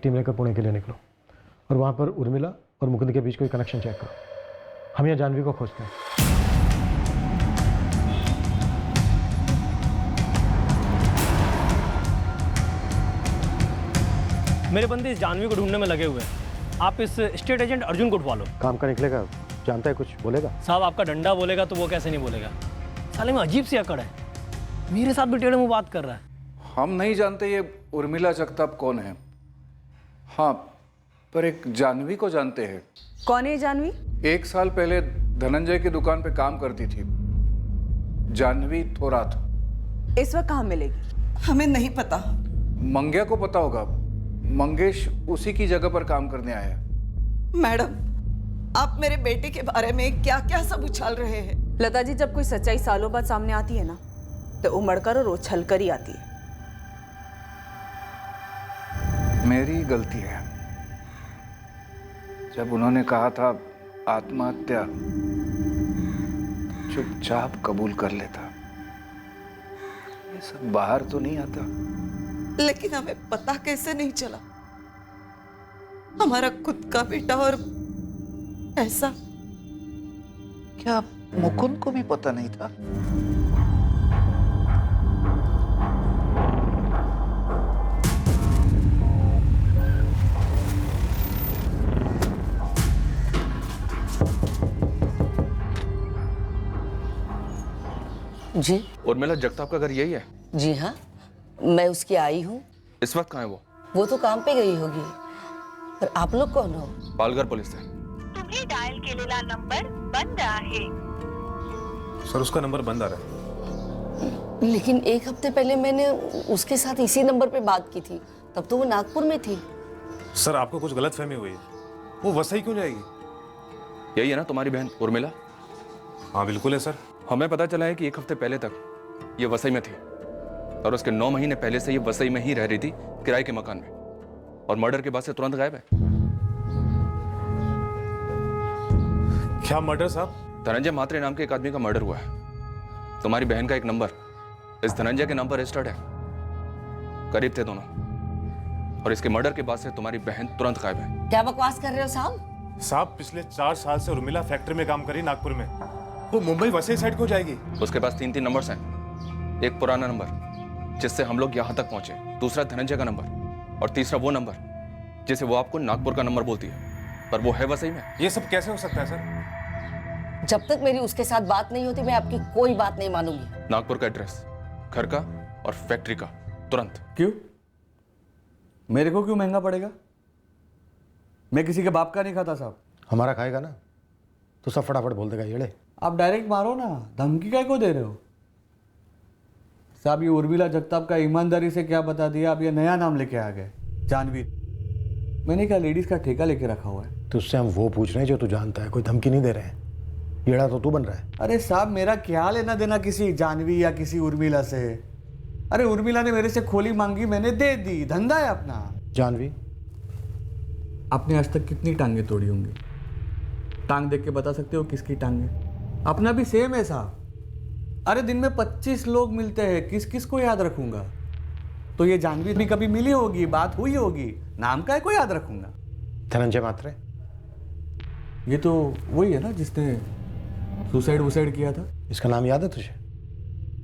Team लेकर पुणे के लिए निकलो और वहाँ पर उर्मिला और मुकुंद के बीच कोई कनेक्शन चेक करो। हम यहाँ जानवी को खोजते हैं। मेरे बंदे इस जानवी को ढूंढने में लगे हुए हैं। आप इस स्टेट एजेंट अर्जुन को उठवा लो। काम का निकलेगा, जानता है कुछ बोलेगा? साहब आपका डंडा बोलेगा तो वो कैसे नहीं बोलेगा। साले में अजीब सी अकड़ है, मेरे साथ भी टेढ़े मुंह बात कर रहा है। हम नहीं जानते ये उर्मिला जगताप कौन है। हाँ, पर एक जानवी को जानते हैं। कौन है जानवी? 1 साल पहले धनंजय की दुकान पे काम करती थी, जानवी थोरात। इस वक्त कहाँ मिलेगी? हमें नहीं पता। मंग्या को पता होगा, मंगेश उसी की जगह पर काम करने आया है। मैडम, आप मेरे बेटे के बारे में क्या क्या सब उछाल रहे हैं। लता जी, जब कोई सच्चाई सालों बाद सामने आती है ना, तो उमड़कर और उछल कर ही आती है। मेरी गलती है। जब उन्होंने कहा था आत्महत्या, चुपचाप कबूल कर लेता। ये सब बाहर तो नहीं आता। लेकिन हमें पता कैसे नहीं चला? हमारा खुद का बेटा और ऐसा। क्या मुकुंद को भी पता नहीं था? जी उर्मिला जगताप का घर यही है? जी हाँ, मैं उसकी आई हूँ। इस वक्त कहाँ है वो? वो तो काम पे गई होगी। पर आप लोग कौन हो? पालघर पुलिस से। तुम्हें डायल केलेला नंबर बंद आहे। सर, उसका नंबर बंद आ रहा है। लेकिन 1 हफ्ते पहले मैंने उसके साथ इसी नंबर पे बात की थी, तब तो वो नागपुर में थी। सर, आपको कुछ गलतफहमी हुई है। वो वसई क्यों जाएगी? यही है ना तुम्हारी बहन उर्मिला? हाँ बिल्कुल है सर। हमें पता चला है कि 1 हफ्ते पहले तक ये वसई में थी और उसके 9 महीने पहले से ये वसई में ही रह रही थी, किराए के मकान में, और मर्डर के बाद से तुरंत गायब है। क्या मर्डर साहब? धनंजय मात्रे नाम के एक आदमी का मर्डर हुआ है। तुम्हारी बहन का एक नंबर इस धनंजय के नाम पर रजिस्टर्ड है। करीब थे दोनों, और इसके मर्डर के बाद से तुम्हारी बहन तुरंत गायब है। क्या बकवास कर रहे हो साहब? साहब, पिछले 4 साल से उर्मिला फैक्ट्री में काम करी नागपुर में। वो मुंबई वसई साइड को जाएगी। उसके पास 3 नंबर्स हैं। एक पुराना नंबर जिससे हम लोग यहां तक पहुंचे, दूसरा धनंजय का नंबर, और तीसरा वो नंबर जिसे वो आपको नागपुर का नंबर बोलती है, पर वो है वसई में। ये सब कैसे हो सकता है सर? जब तक मेरी उसके साथ बात नहीं होती, मैं आपकी कोई बात नहीं मानूंगी। नागपुर का एड्रेस, घर का और फैक्ट्री का, तुरंत। क्यों? मेरे को क्यों महंगा पड़ेगा? मैं किसी के बाप का नहीं खाता साहब। हमारा खाएगा ना तो सब फटाफट बोल देगा येड़े। आप डायरेक्ट मारो ना, धमकी काय को दे रहे हो? साहब, ये उर्मिला जगताप का ईमानदारी से क्या बता दिया, आप ये नया नाम लेके आ गए, जानवी। मैंने क्या लेडीज का ठेका लेके रखा हुआ है? तो उससे हम वो पूछ रहे हैं जो तू जानता है, कोई धमकी नहीं दे रहे हैं। येड़ा तो तू बन रहा है। अरे साहब, मेरा क्या लेना देना किसी जानवी या किसी उर्मिला से? अरे उर्मिला ने मेरे से खोली मांगी, मैंने दे दी, धंधा है अपना। जानवी, आपने आज तक कितनी टांगे तोड़ी होंगी? टांग देख के बता सकते हो किसकी टांग है? अपना भी सेम है साहब। अरे दिन में 25 लोग मिलते हैं, किस किस को याद रखूंगा? तो ये जानवी भी कभी मिली होगी, बात हुई होगी, नाम का है को याद रखूंगा? धनंजय मात्रे, ये तो वही है ना जिसने सुसाइड किया था। इसका नाम याद है तुझे?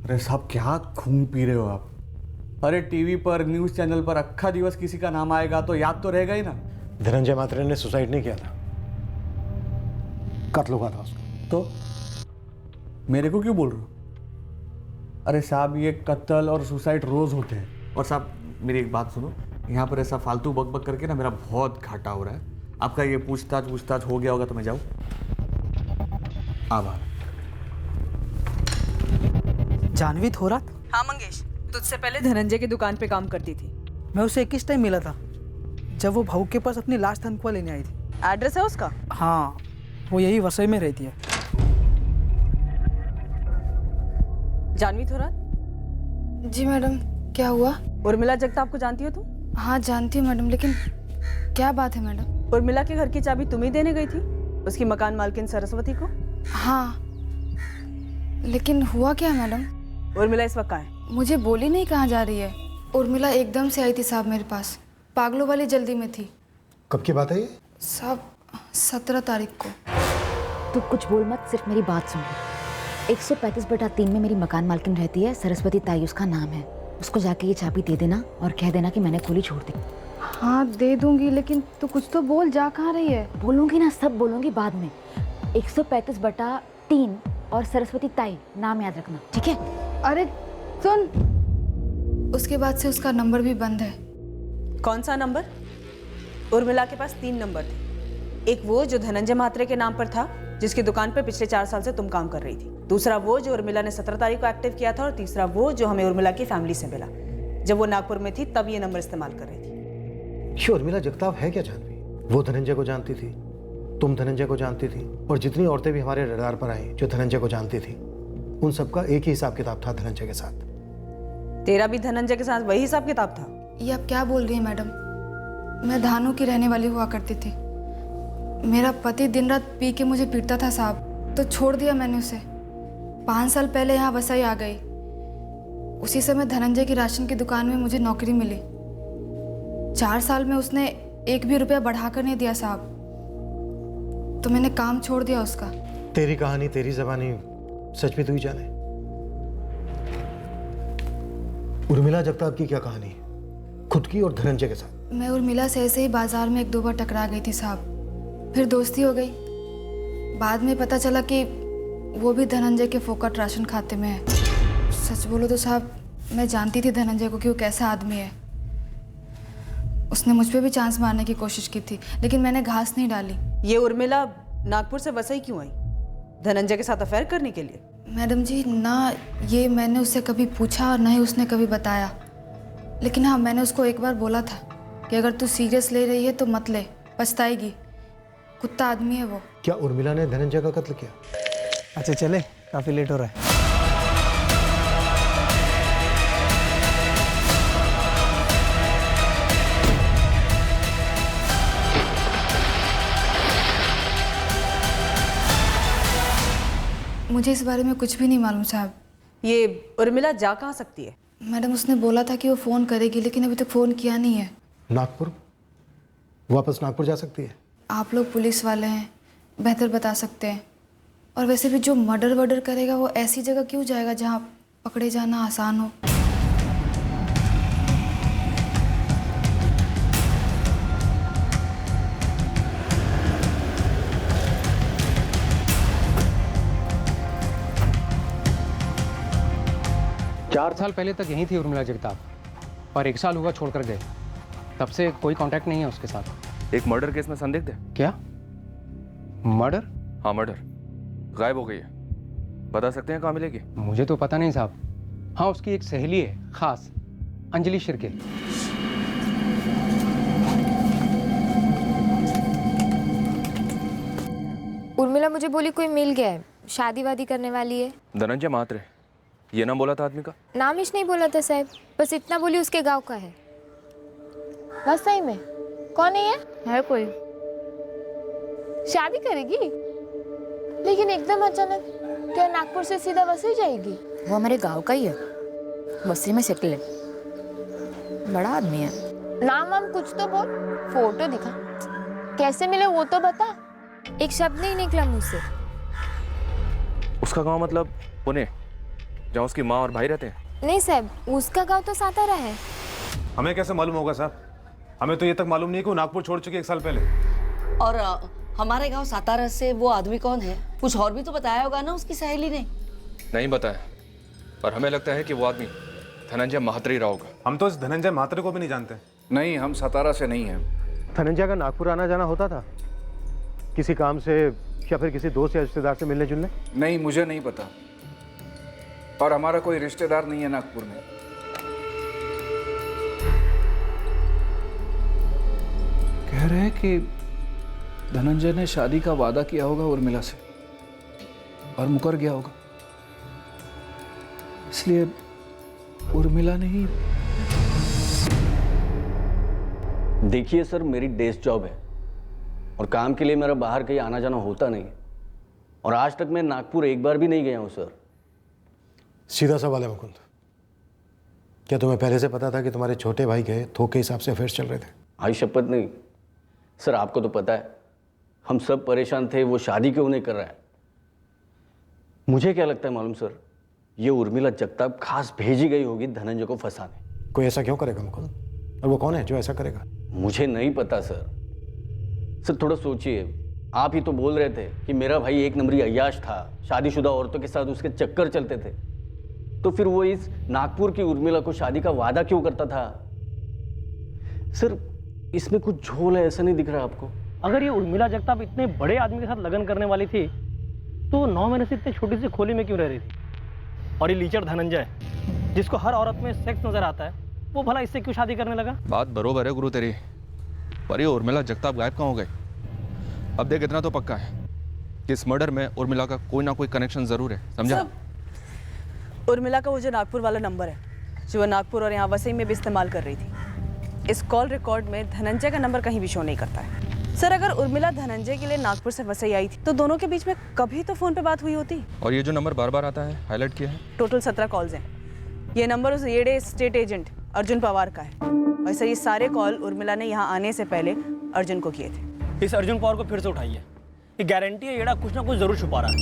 अरे साहब, क्या खून पी रहे हो आप? अरे टीवी पर, न्यूज चैनल पर अक्खा दिवस किसी का नाम आएगा तो याद तो रहेगा ही ना। धनंजय मात्रे ने सुसाइड नहीं किया था, कत्ल हुआ था उसका। तो मेरे को क्यों बोल रहे हो? अरे साहब, ये कत्ल और सुसाइड रोज होते हैं। और साहब, मेरी एक बात सुनो, यहाँ पर ऐसा फालतू बक करके ना मेरा बहुत घाटा हो रहा है। आपका ये पूछताछ हो गया होगा तो मैं जाऊँ? आभार। जानवी थोरात? हाँ मंगेश, तुझसे पहले धनंजय की दुकान पे काम करती थी। मैं उसे किस टाइम मिला था? जब वो भाऊ के पास अपनी लाश तनख्वाह लेने आई थी। एड्रेस है उसका? हाँ, वो यही वसई में रहती है। जानवी थोरात? जी मैडम, क्या हुआ? उर्मिला जगताप को जानती हो तुम? हाँ जानती हूँ मैडम, लेकिन क्या बात है मैडम? उर्मिला के घर की चाबी तुम ही देने गई थी उसकी मकान मालकिन सरस्वती को? हाँ, लेकिन हुआ क्या मैडम? उर्मिला इस वक्त कहाँ है? मुझे बोली नहीं कहाँ जा रही है। उर्मिला एकदम से आई थी साहब मेरे पास। पागलों वाली जल्दी में थी। कब की बात है ये? साहब 17 तारीख को। तू कुछ बोल मत, सिर्फ मेरी बात सुन ले। 135/3 में मेरी मकान मालकिन रहती है, सरस्वती ताई उसका नाम है। उसको जाके ये चाबी दे देना और कह देना कि मैंने खोली छोड़ दी। हाँ दे दूंगी, लेकिन तू कुछ तो बोल, जा कहाँ रही है? बोलूंगी ना, सब बोलूंगी बाद में। 135/3 और सरस्वती ताई नाम याद रखना, ठीक है? अरे सुन, उसके बाद से उसका नंबर भी बंद है। कौन सा नंबर? उर्मिला के पास 3 नंबर थे। एक वो जो धनंजय महात्रे के नाम पर था, जिसकी दुकान पर पिछले 4 साल से तुम काम कर रही थी। दूसरा वो जो उर्मिला ने 17 तारीख को एक्टिव किया था। और तीसरा वो जो हमें उर्मिला की फैमिली से मिला जब वो नागपुर में थी, तब ये नंबर इस्तेमाल कर रही थी। ये उर्मिला जगताप है क्या जानवी? वो धनंजय को जानती थी, तुम धनंजय को जानती थी, और जितनी औरतें भी हमारे रडार पर आई जो धनंजय को जानती थी, उन सबका एक ही हिसाब किताब था धनंजय के साथ। तेरा भी धनंजय के साथ वही हिसाब किताब था? ये आप क्या बोल रही हैं मैडम? मैं धानु की रहने वाली हुआ करती थी। मेरा पति दिन रात पी के मुझे पीटता था साहब, तो छोड़ दिया मैंने उसे। 5 साल पहले यहाँ वसई आ गई। उसी समय धनंजय की राशन की दुकान में मुझे नौकरी मिली। 4 साल में उसने 1 भी रुपया बढ़ाकर नहीं दिया साहब, तो मैंने काम छोड़ दिया उसका। तेरी कहानी, तेरी ज़बानी सच में तू ही जाने। उर्मिला जगताप की क्या कहानी है, खुद की और धनंजय के साथ? मैं उर्मिला से ऐसे ही बाजार में 1-2 बार टकरा गई थी साहब, फिर दोस्ती हो गई। बाद में पता चला कि वो भी धनंजय के फोकट राशन खाते में है। सच बोलो तो साहब, मैं जानती थी धनंजय को कि वो कैसा आदमी है। उसने मुझ पे भी चांस मारने की कोशिश की थी, लेकिन मैंने घास नहीं डाली। ये उर्मिला नागपुर से वसई क्यों आई? धनंजय के साथ अफेयर करने के लिए? मैडम जी ना, ये मैंने उससे कभी पूछा और ना ही उसने कभी बताया। लेकिन हाँ, मैंने उसको एक बार बोला था कि अगर तू सीरियस ले रही है तो मत ले, पछताएगी। कुत्ता आदमी है वो। क्या उर्मिला ने धनंजय का कत्ल किया? अच्छा चले, काफ़ी लेट हो रहा है। मुझे इस बारे में कुछ भी नहीं मालूम साहब। ये उर्मिला जा कहाँ सकती है? मैडम उसने बोला था कि वो फ़ोन करेगी, लेकिन अभी तक फ़ोन किया नहीं है। नागपुर? वापस नागपुर जा सकती है? आप लोग पुलिस वाले हैं, बेहतर बता सकते हैं। और वैसे भी जो मर्डर वर्डर करेगा वो ऐसी जगह क्यों जाएगा जहाँ पकड़े जाना आसान हो? चार साल पहले तक यहीं थी उर्मिला जगताप, और 1 साल हुआ छोड़कर गए। तब से कोई कांटेक्ट नहीं है उसके साथ। एक मर्डर केस में संदिग्ध है। क्या? मर्डर? हाँ मर्डर, गायब हो गई है। बता सकते हैं कहाँ मिलेगी? मुझे तो पता नहीं साहब। हाँ, उसकी एक सहेली है खास, अंजलि शिर्के। उर्मिला मुझे बोली कोई मिल गया है, शादी वादी करने वाली है। धनंजय महात्रे, ये नाम बोला था आदमी का? नाम ही नहीं बोला था साहब, बस इतना बोली उसके गांव का है। बस सही में? कौन है ये? है कोई? शादी करेगी? लेकिन एकदम अचानक, क्या नागपुर से सीधा वसई जाएगी? वो हमारे गांव का ही है, वसई में सेटल है। बड़ा आदमी है। नाम वाम कुछ तो बोल, फोटो दिखा, कैसे मिले वो तो बता। एक शब्द नहीं निकला मुंह से। उसका गांव मतलब पुणे, जहाँ उसकी माँ और भाई रहते हैं? नहीं साहब, उसका गांव तो सातारा है। हमें कैसे मालूम होगा साहब? हमें तो ये तक मालूम नहीं कि वो नागपुर छोड़ चुकी 1 साल पहले। और हमारे गांव सातारा से वो आदमी कौन है? कुछ और भी तो बताया होगा ना उसकी सहेली ने? नहीं बताया, पर हमें लगता है कि वो आदमी धनंजय महात्रे रहा होगा। हम तो इस धनंजय महात्रे को भी नहीं जानते। नहीं, हम सतारा से नहीं हैं। धनंजय का नागपुर आना जाना होता था किसी काम से, या फिर किसी दोस्त या रिश्तेदार से मिलने जुलने? नहीं, मुझे नहीं पता, और हमारा कोई रिश्तेदार नहीं है नागपुर में। कह रहे हैं कि धनंजय ने शादी का वादा किया होगा उर्मिला से और मुकर गया होगा, इसलिए उर्मिला ने ही। देखिए सर, मेरी डेस्क जॉब है और काम के लिए मेरा बाहर कहीं आना जाना होता नहीं है, और आज तक मैं नागपुर एक बार भी नहीं गया हूँ सर। सीधा सवाल है मुकुंद, क्या तुम्हें पहले से पता था कि तुम्हारे छोटे भाई के थोक के हिसाब से अफेयर्स चल रहे थे? आई शपथ नहीं सर, आपको तो पता है हम सब परेशान थे, वो शादी क्यों नहीं कर रहा है। मुझे क्या लगता है मालूम सर, ये उर्मिला जगताप खास भेजी गई होगी धनंजय को फंसाने। कोई ऐसा क्यों करेगा मुकुल? और वो कौन है जो ऐसा करेगा? मुझे नहीं पता सर। सर थोड़ा सोचिए, आप ही तो बोल रहे थे कि मेरा भाई एक नंबरी अय्याश था, शादीशुदा औरतों के साथ उसके चक्कर चलते थे, तो फिर वो इस नागपुर की उर्मिला को शादी का वादा क्यों करता था? सर इसमें कुछ झोल है, ऐसा नहीं दिख रहा आपको? अगर ये उर्मिला जगताप इतने बड़े आदमी के साथ लगन करने वाली थी तो 9 महीने से इतनी छोटी सी खोली में क्यों रह रही थी? और ये लीचर धनंजय जिसको हर औरत में सेक्स नजर आता है, वो भला इससे क्यों शादी करने लगा? बात बरोबर है गुरु तेरी, पर ये उर्मिला जगताप गायब कहाँ हो गई? अब देख इतना तो पक्का है कि इस मर्डर में उर्मिला का कोई ना कोई कनेक्शन जरूर है, समझा? उर्मिला का वो जो नागपुर वाला नंबर है, जो वो नागपुर और यहाँ वसई में भी इस्तेमाल कर रही थी, इस कॉल रिकॉर्ड में धनंजय का नंबर कहीं भी शो नहीं करता है। सर अगर उर्मिला धनंजय के लिए नागपुर से वसई आई थी तो दोनों के बीच में कभी तो फोन पे बात हुई होती। और ये जो नंबर बार बार आता है हाईलाइट किया है, टोटल 17 कॉल्स हैं। ये नंबर उस येडे स्टेट एजेंट अर्जुन पवार का है। वैसे ये सारे कॉल उर्मिला ने यहाँ आने से पहले अर्जुन को किए थे। इस अर्जुन पवार को फिर से उठाइए, ये गारंटी है येड़ा कुछ ना कुछ जरूर छुपा रहा है।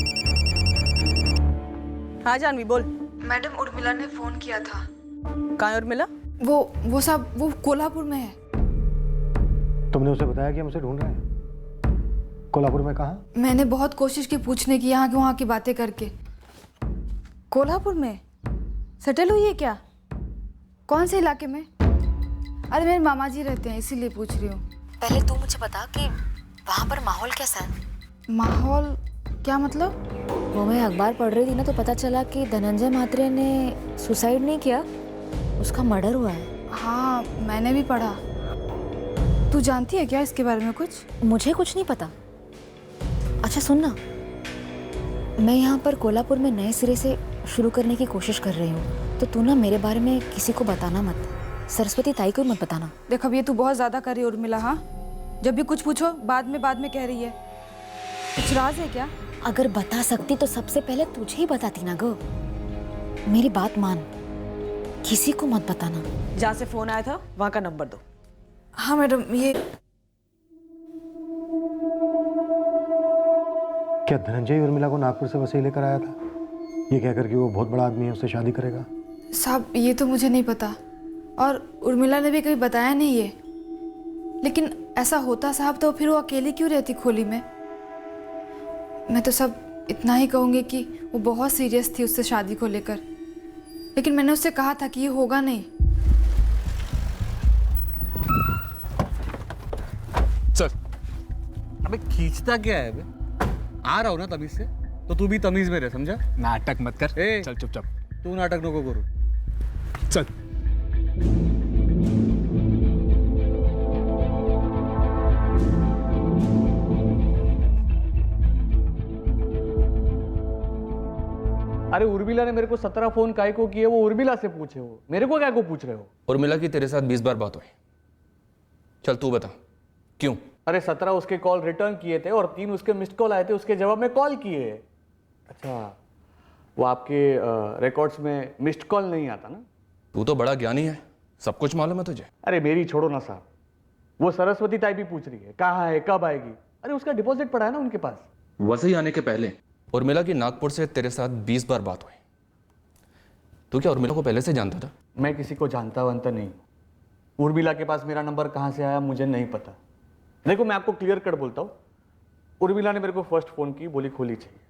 हाँ जानवी बोल। मैडम उर्मिला ने फोन किया था। कहाँ है उर्मिला? वो साहब वो कोल्हापुर में है। तुमने उसे बताया कि हम उसे ढूंढ रहे हैं? कोल्हापुर में कहाँ? मैंने बहुत कोशिश की पूछने की, यहाँ की वहाँ की बातें करके। कोल्हापुर में सेटल हुई है क्या? कौन से इलाके में? अरे मेरे मामा जी रहते हैं, इसीलिए पूछ रही हूँ। पहले तू मुझे बता कि वहाँ पर माहौल कैसा है? माहौल क्या मतलब? वो मैं अखबार पढ़ रही थी ना, तो पता चला कि धनंजय म्हात्रे ने सुसाइड नहीं किया, उसका मर्डर हुआ है। हाँ मैंने भी पढ़ा। तू जानती है क्या इसके बारे में कुछ? मुझे कुछ नहीं पता। अच्छा सुन ना, मैं यहाँ पर कोल्हापुर में नए सिरे से शुरू करने की कोशिश कर रही हूँ, तो तू ना मेरे बारे में किसी को बताना मत, सरस्वती ताई को मत बताना। देख अब ये तू बहुत ज़्यादा कर रही है उर्मिला। हाँ जब भी कुछ पूछो बाद में कह रही है। कुछ राज है क्या? अगर बता सकती तो सबसे पहले तुझे ही बताती ना गो। मेरी बात मान, किसी को मत बताना। जहाँ से फोन आया था वहाँ का नंबर दो। हाँ मैडम। ये क्या धनंजय उर्मिला को नागपुर से वसई लेकर आया था, ये कहकर कि वो बहुत बड़ा आदमी है, उससे शादी करेगा? साहब ये तो मुझे नहीं पता, और उर्मिला ने भी कभी बताया नहीं ये। लेकिन ऐसा होता साहब तो फिर वो अकेली क्यों रहती खोली में? मैं तो सब इतना ही कहूँगी कि वो बहुत सीरियस थी उससे शादी को लेकर, लेकिन मैंने उससे कहा था कि ये होगा नहीं। चल। अबे खींचता क्या है बे? आ रहा हूँ ना तमीज से, तो तू भी तमीज में रह, समझा? नाटक मत कर। चल चुपचाप। तू नाटक नको करू। चल। अरे उर्मिला ने मेरे को 17 फोन काय को किए, वो उर्मिला से पूछे, हो मेरे को क्या को पूछ रहे हो? उर्मिला की तेरे साथ 20 बार बात हुई, चल तू बता क्यों? अरे 17 उसके कॉल रिटर्न किए थे और 3 उसके मिस्ड कॉल आए थे, उसके जवाब में कॉल किए। अच्छा वो आपके रिकॉर्ड्स में मिस्ड कॉल नहीं आता ना? तू तो बड़ा ज्ञानी है, सब कुछ मालूम है तुझे। अरे मेरी छोड़ो ना साहब, वो सरस्वती ताई भी पूछ रही है कहाँ है, कब आएगी। अरे उसका डिपॉजिट पड़ा है ना उनके पास। वसई आने के पहले उर्मिला की नागपुर से तेरे साथ 20 बार बात हुई। तू क्या उर्मिला को पहले से जानता था? मैं किसी को जानता वनता नहीं। उर्मिला के पास मेरा नंबर कहाँ से आया मुझे नहीं पता। देखो मैं आपको क्लियर कट बोलता हूँ, उर्मिला ने मेरे को फर्स्ट फ़ोन की, बोली खोली चाहिए,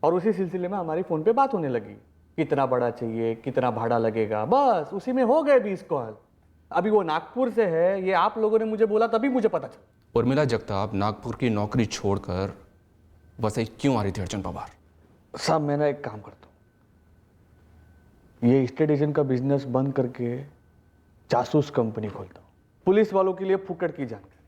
और उसी सिलसिले में हमारी फ़ोन पे बात होने लगी, कितना बड़ा चाहिए, कितना भाड़ा लगेगा, बस उसी में हो गए 20 कॉल। अभी वो नागपुर से है, ये आप लोगों ने मुझे बोला तभी मुझे पता चला। उर्मिला जगताप नागपुर की नौकरी छोड़कर वसई क्यों आ रही थी अर्जुन पवार? साहब मैं ना एक काम करता हूँ, ये स्टेट एजेंट का बिजनेस बंद करके जासूस कंपनी खोलता हूँ। पुलिस वालों के लिए फुकट की जानकारी।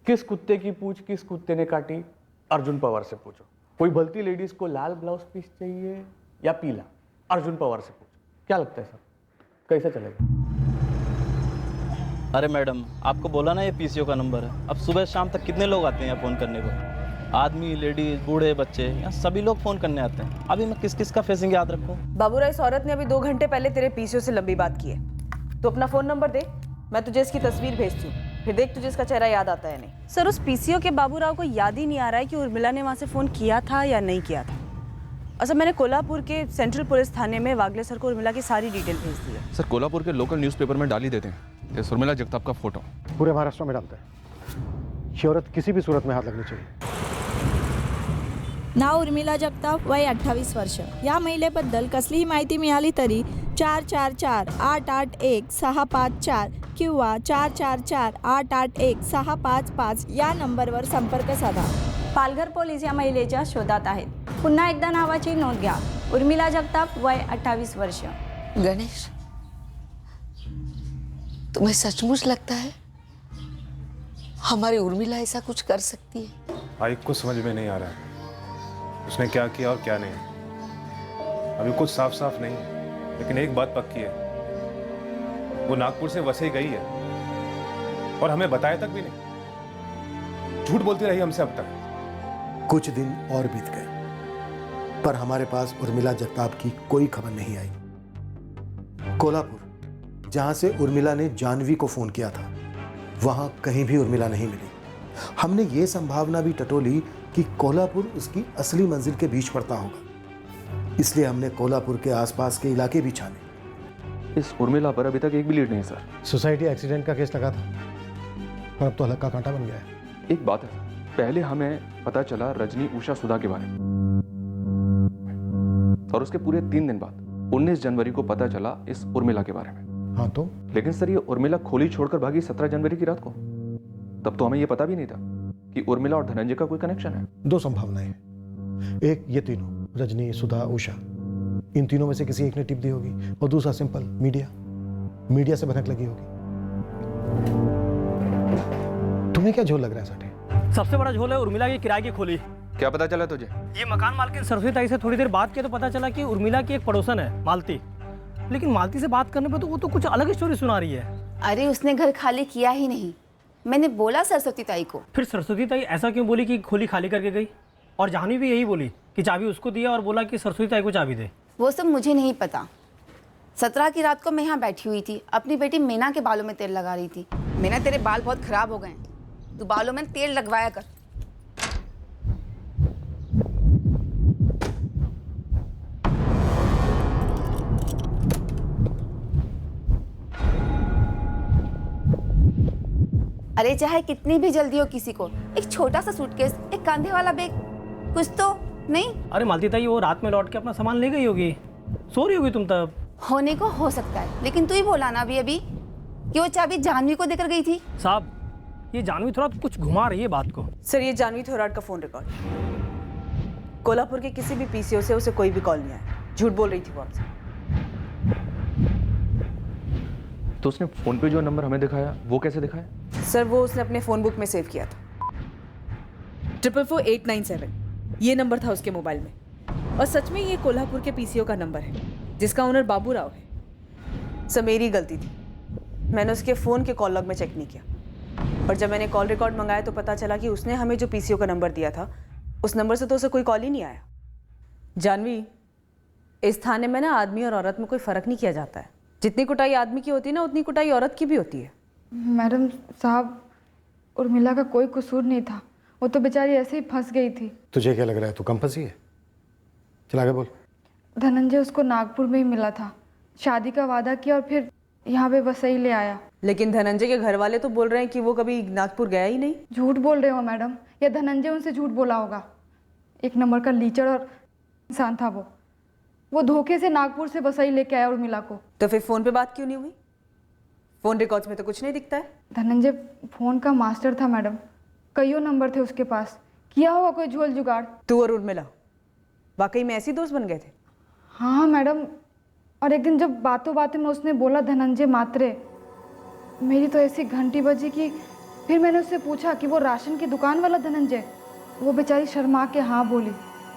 किस कुत्ते की पूंछ किस कुत्ते ने काटी, अर्जुन पवार से पूछो। कोई भलती लेडीज को लाल ब्लाउज पीस चाहिए या पीला, अर्जुन पवार से पूछो। क्या लगता है सर, कैसा चलेगा? अरे मैडम आपको बोला ना ये पीसीओ का नंबर है। अब सुबह शाम तक कितने लोग आते हैं यहाँ फ़ोन करने को? आदमी, लेडीज, बूढ़े, बच्चे, यहाँ सभी लोग फ़ोन करने आते हैं। अभी मैं किस किस का फेसिंग याद रखूँ? बाबूराय, इस औरत ने अभी 2 घंटे पहले तेरे पीसीओ से लंबी बात की है। तो अपना फ़ोन नंबर दे, मैं तुझे इसकी तस्वीर भेजती हूँ, फिर देख तुझे इसका चेहरा याद आता है नहीं। सर, उस पीसीओ के बाबूराव को याद ही नहीं आ रहा है कि उर्मिला ने वहाँ से फ़ोन किया था या नहीं किया था। अच्छा, मैंने कोल्हापुर के सेंट्रल पुलिस थाने में वागले सर को उर्मिला की सारी डिटेल भेज दी है। सर कोल्हापुर के लोकल न्यूज़पेपर में डाल ही देते हैं इस उर्मिला जगताप का फोटो। पूरे महाराष्ट्र में डालते हैं। ये औरत किसी भी सूरत में हाथ लगनी चाहिए। नाव उर्मिला जगताप, वय 28 वर्ष. या महिलेबद्दल कसलीही माहिती मिळाली तरी 444-881-654 किंवा 444-881-655 या नंबरवर संपर्क साधा. पालघर पोलीस या महिलेच्या शोधात आहेत. पुन्हा एकदा नावाची नोंद घ्या. उर्मिला जगताप, वय 28 वर्ष. गणेश, तुम्हें सचमुच लगता है हमारी उर्मिला ऐसा कुछ कर सकती है? भाई कुछ समझ में नहीं आ रहा है, उसने क्या किया और क्या नहीं। अभी कुछ साफ साफ नहीं, लेकिन एक बात पक्की है, वो नागपुर से वसई गई है और हमें बताया तक भी नहीं। झूठ बोलती रही हमसे अब तक। कुछ दिन और बीत गए, पर हमारे पास उर्मिला जगताप की कोई खबर नहीं आई। कोल्हापुर, जहां से उर्मिला ने जानवी को फोन किया था, वहां कहीं भी उर्मिला नहीं मिली। हमने ये संभावना भी टटोली कि कोल्हापुर उसकी असली मंजिल के बीच पड़ता होगा, इसलिए हमने कोल्हापुर के आसपास के इलाके भी छाने। इस उर्मिला पर अभी तक एक भी लीड नहीं सर। सोसाइटी एक्सीडेंट का केस लगा था, पर अब तो हल्का कांटा बन गया है। एक बात है, पहले हमें पता चला रजनी उषा सुधा के बारे में, और उसके पूरे 3 दिन बाद 19 जनवरी को पता चला इस उर्मिला के बारे में। हाँ तो? लेकिन सर ये उर्मिला खोली छोड़कर भागी 17 जनवरी की रात को। तब तो हमें ये पता भी नहीं था कि उर्मिला और धनंजय का कोई कनेक्शन है। 2 संभावनाएं हैं। एक, ये तीनों, रजनी, सुधा, उषा, इन तीनों में से किसी एक ने टिप दी होगी, और दूसरा सिंपल, मीडिया से भनक लगी होगी। तुम्हें क्या झोल लग रहा है साठे? सबसे बड़ा झोल है उर्मिला की किराए की खोली। क्या पता चला तुझे? ये मकान मालकिन सरस्वती ताई से थोड़ी देर बात किया तो पता चला कि उर्मिला की एक पड़ोसन है, मालती। लेकिन मालती से बात करने पर तो वो तो कुछ अलग स्टोरी सुना रही है। अरे उसने घर खाली किया ही नहीं, मैंने बोला सरस्वती ताई को। फिर सरस्वती ताई ऐसा क्यों बोली कि खोली खाली करके गई? और जाह्नवी भी यही बोली कि चाबी उसको दिया और बोला कि सरस्वती ताई को चाबी दे। वो सब मुझे नहीं पता। 17 की रात को मैं यहाँ बैठी हुई थी, अपनी बेटी मीना के बालों में तेल लगा रही थी। मीना, तेरे बाल बहुत खराब हो गए हैं, तू बालों में तेल लगवाया कर। अरे चाहे कितनी भी जल्दी हो किसी को, एक छोटा सा सूटकेस, एक कंधे वाला बैग, कुछ तो नहीं? अरे मालती ताई, वो रात में लौट के अपना सामान ले गई होगी, सो रही होगी तुम तब। होने को हो सकता है, लेकिन तू ही बोला ना अभी कि वो चाबी जाह्नवी को देकर गई थी। साहब, ये जाह्नवी थोड़ा कुछ घुमा रही है बात को। सर, ये जाह्नवी थोराट का फोन रिकॉर्ड। कोल्हापुर के किसी भी पीसीओ से उसे कोई भी कॉल नहीं आया। झूठ बोल रही थी वो आपसे। तो उसने फोन पे जो नंबर हमें दिखाया वो कैसे दिखाया? सर, वो उसने अपने फोन बुक में सेव किया था। 444-897 ये नंबर था उसके मोबाइल में। और सच में ये कोल्हापुर के पीसीओ का नंबर है, जिसका ओनर बाबूराव है। सर, मेरी गलती थी, मैंने उसके फ़ोन के कॉल लॉग में चेक नहीं किया। और जब मैंने कॉल रिकॉर्ड मंगाया तो पता चला कि उसने हमें जो पीसीओ का नंबर दिया था, उस नंबर से तो उसे कोई कॉल ही नहीं आया। जाह्नवी, इस थाने में ना आदमी और औरत में कोई फ़र्क नहीं किया जाता है। जितनी कुटाई आदमी की होती है ना, उतनी कुटाई औरत की भी होती है। मैडम साहब, उर्मिला का कोई कसूर नहीं था, वो तो बेचारी ऐसे ही फंस गई थी। तुझे क्या लग रहा है, तू कम फंसी है? चला के बोल। धनंजय उसको नागपुर में ही मिला था, शादी का वादा किया और फिर यहाँ पे वसई ले आया। लेकिन धनंजय के घर वाले तो बोल रहे हैं कि वो कभी नागपुर गया ही नहीं। झूठ बोल रहे हो मैडम, या धनंजय उनसे झूठ बोला होगा। 1 नंबर का लीचड़ और इंसान था वो धोखे से नागपुर से वसई लेके आया उर्मिला को। तो फिर फ़ोन पे बात क्यों नहीं हुई? फ़ोन रिकॉर्ड्स में तो कुछ नहीं दिखता है। धनंजय फ़ोन का मास्टर था मैडम, कईयों नंबर थे उसके पास, किया होगा कोई झोल जुगाड़। तू और उर्मिला वाकई में ऐसी दोस्त बन गए थे? हाँ मैडम, और एक दिन जब बातों बातों में उसने बोला धनंजय मात्रे, मेरी तो ऐसी घंटी बजी कि फिर मैंने उससे पूछा कि वो राशन की दुकान वाला धनंजय। वो बेचारी शर्मा के हाँ बोली।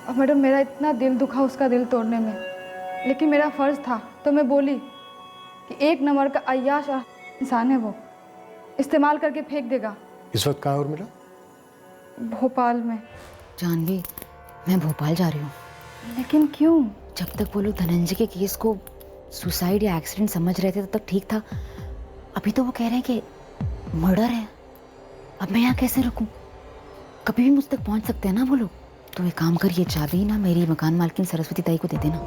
और मैडम, मेरा इतना दिल दुखा उसका दिल तोड़ने में, लेकिन मेरा फ़र्ज़ था तो मैं बोली कि 1 नंबर का अय्याश इंसान है, वो इस्तेमाल करके फेंक देगा। इस वक्त कहाँ है उर्मिला? भोपाल में। जाह्नवी, मैं भोपाल जा रही हूँ। लेकिन क्यों? जब तक वो लोग धनंजय के केस को सुसाइड या एक्सीडेंट समझ रहे थे तब तक ठीक था, अभी तो वो कह रहे हैं कि मर्डर है। अब मैं यहाँ कैसे रुकूं? कभी भी मुझ तक पहुँच सकते हैं ना वो लोग। तो एक काम कर, ये चाबी ना मेरी मकान मालकिन सरस्वती ताई को दे देना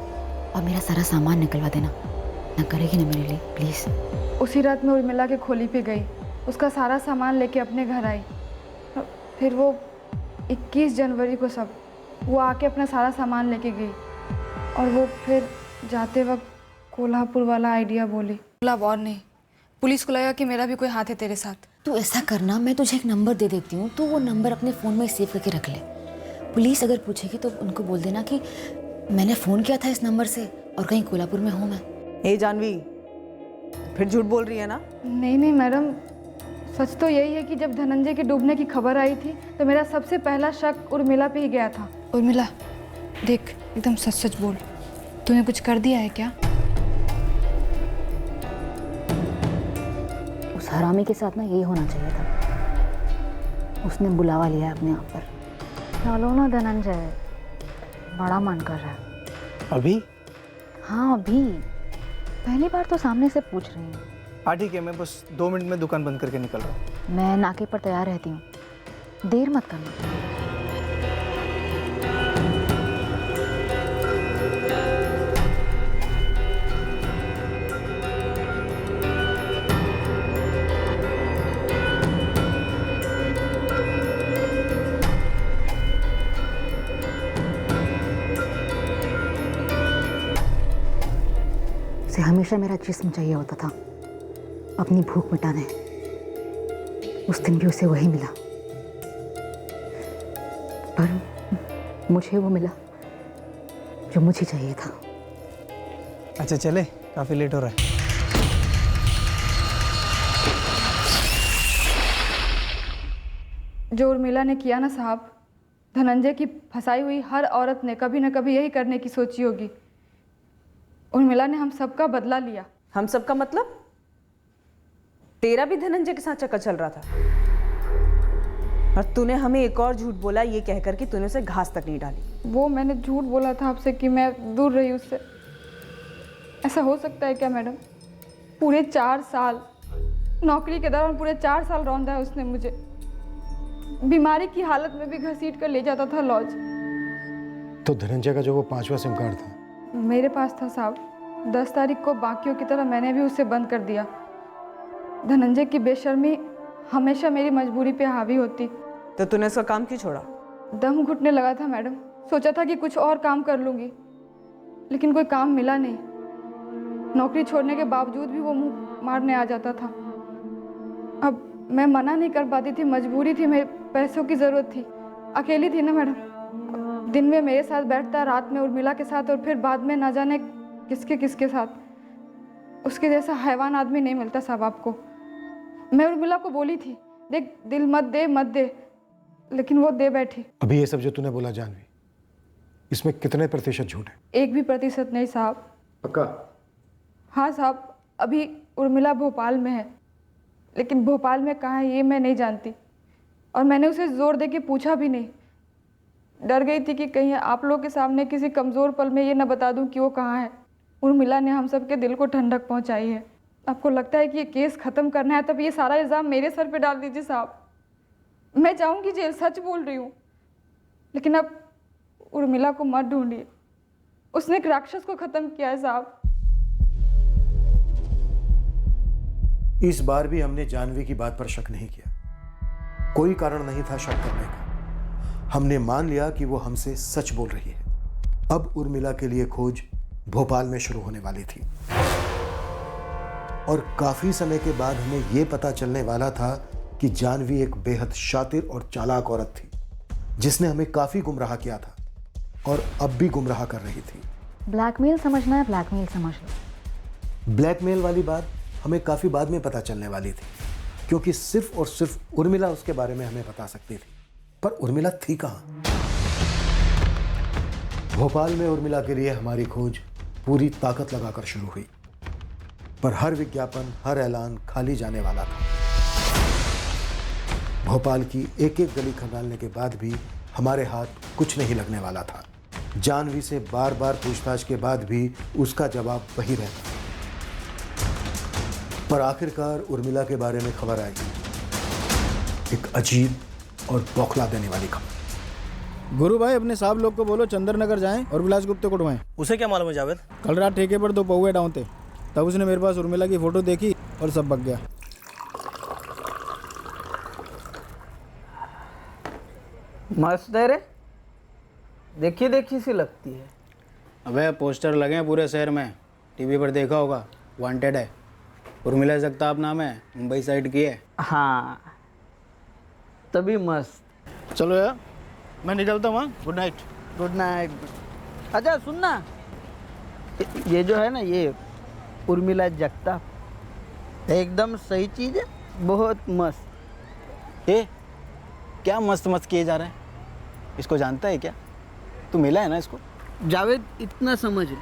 और मेरा सारा सामान निकलवा देना। ना करेगी ना मेरे लिए, प्लीज़। उसी रात मैं उर्मिला के खोली पे गई, उसका सारा सामान लेके अपने घर आई। फिर वो 21 जनवरी को सब वो आके अपना सारा सामान लेके गई और वो फिर जाते वक्त कोल्हापुर वाला आइडिया बोली। बोला और नहीं, पुलिस को लगा कि मेरा भी कोई हाथ है तेरे साथ। तू ऐसा करना, मैं तुझे एक नंबर दे देती हूँ, तू वो नंबर अपने फ़ोन में सेव करके रख ले। पुलिस अगर पूछेगी तो उनको बोल देना कि मैंने फ़ोन किया था इस नंबर से और कहीं कोल्हापुर में हूँ मैं। ए जानवी, फिर झूठ बोल रही है ना? नहीं नहीं मैडम, सच तो यही है कि जब धनंजय के डूबने की खबर आई थी तो मेरा सबसे पहला शक उर्मिला पे ही गया था। उर्मिला देख, एकदम सच सच बोल, तूने कुछ कर दिया है क्या? उस हरामी के साथ ना यही होना चाहिए था। उसने बुलावा लिया है अपने आप पर। चलो ना धनंजय, बड़ा मन कर रहा है। अभी? हाँ अभी, पहली बार तो सामने से पूछ रही हूँ। हाँ ठीक है, मैं बस 2 मिनट में दुकान बंद करके निकल रहा हूँ। मैं नाके पर तैयार रहती हूँ, देर मत करना। उसे हमेशा मेरा जिस्म चाहिए होता था अपनी भूख मिटाने। उस दिन भी उसे वही मिला, पर मुझे वो मिला जो मुझे चाहिए था। अच्छा चले, काफ़ी लेट हो रहा है। जो उर्मिला ने किया ना साहब, धनंजय की फंसाई हुई हर औरत ने कभी न कभी यही करने की सोची होगी। उर्मिला ने हम सबका बदला लिया। हम सबका मतलब? तेरा भी धनंजय के साथ चक्कर चल रहा था और तूने हमें एक और झूठ बोला ये कहकर कि तूने उसे घास तक नहीं डाली। वो मैंने झूठ बोला था आपसे कि मैं दूर रही उससे। ऐसा हो सकता है क्या मैडम? पूरे 4 साल नौकरी के दौरान पूरे 4 साल रौंदा है उसने मुझे। बीमारी की हालत में भी घसीट कर ले जाता था लॉज। तो धनंजय का जो वो 5वां सिम कार्ड था मेरे पास था साहब। 10 तारीख को बाकियों की तरह मैंने भी उसे बंद कर दिया। धनंजय की बेशर्मी हमेशा मेरी मजबूरी पे हावी होती। तो तूने उसका काम क्यों छोड़ा? दम घुटने लगा था मैडम। सोचा था कि कुछ और काम कर लूँगी, लेकिन कोई काम मिला नहीं। नौकरी छोड़ने के बावजूद भी वो मुंह मारने आ जाता था। अब मैं मना नहीं कर पाती थी, मजबूरी थी, मेरे पैसों की ज़रूरत थी। अकेली थी ना मैडम। दिन में मेरे साथ बैठता, रात में उर्मिला के साथ, और फिर बाद में ना जाने किसके किसके साथ। उसके जैसा हैवान आदमी नहीं मिलता साहब आपको। मैं उर्मिला को बोली थी, देख दिल मत दे, लेकिन वो दे बैठी। अभी ये सब जो तूने बोला जानवी, इसमें कितने प्रतिशत झूठ है? 1 भी प्रतिशत नहीं साहब। पक्का? हाँ साहब, अभी उर्मिला भोपाल में है, लेकिन भोपाल में कहाँ है ये मैं नहीं जानती, और मैंने उसे जोर दे के पूछा भी नहीं। डर गई थी कि कहीं आप लोग के सामने किसी कमज़ोर पल में ये न बता दूं कि वो कहाँ है। उर्मिला ने हम सब के दिल को ठंडक पहुंचाई है। आपको लगता है कि ये केस ख़त्म करना है, तब ये सारा इल्ज़ाम मेरे सर पे डाल दीजिए साहब। मैं जाऊंगी जेल, सच बोल रही हूँ, लेकिन अब उर्मिला को मत ढूंढिए। उसने एक राक्षस को ख़त्म किया है साहब। इस बार भी हमने जानवी की बात पर शक नहीं किया। कोई कारण नहीं था शक करने का। हमने मान लिया कि वो हमसे सच बोल रही है। अब उर्मिला के लिए खोज भोपाल में शुरू होने वाली थी, और काफी समय के बाद हमें यह पता चलने वाला था कि जानवी एक बेहद शातिर और चालाक औरत थी, जिसने हमें काफी गुमराह किया था और अब भी गुमराह कर रही थी। ब्लैकमेल समझना है, ब्लैकमेल समझ लो। ब्लैकमेल वाली बात हमें काफी बाद में पता चलने वाली थी, क्योंकि सिर्फ और सिर्फ उर्मिला उसके बारे में हमें बता सकती थी। पर उर्मिला थी कहां? भोपाल में उर्मिला के लिए हमारी खोज पूरी ताकत लगाकर शुरू हुई, पर हर विज्ञापन, हर ऐलान खाली जाने वाला था। भोपाल की एक एक गली खंगालने के बाद भी हमारे हाथ कुछ नहीं लगने वाला था। जानवी से बार बार पूछताछ के बाद भी उसका जवाब वही रहता। पर आखिरकार उर्मिला के बारे में खबर आई, एक अजीब और बौखला देने वाली खबर। गुरु भाई अपने साहब लोग को बोलो चंद्र नगर जाएं और विलास गुप्ते को ढूंढवाएं। उसे क्या मालूम है जावेद? कल रात ठेके पर 2 पौवे डाउन थे, तब उसने मेरे पास उर्मिला की फोटो देखी और सब बक गया। मस्त है रे, देखी देखी सी लगती है। अबे पोस्टर लगे हैं पूरे शहर में, टीवी पर देखा होगा, वांटेड है। उर्मिला जगताप नाम है, मुंबई साइड की है। हाँ तभी मस्त। चलो यार मैं निकलता हूँ, गुड नाइट। Good night. अच्छा सुनना, ये जो है ना ये उर्मिला जगताप एकदम सही चीज़ है, बहुत मस्त। क्या मस्त मस्त किए जा रहे हैं? इसको जानता है क्या? तू मिला है ना इसको? जावेद इतना समझ ले,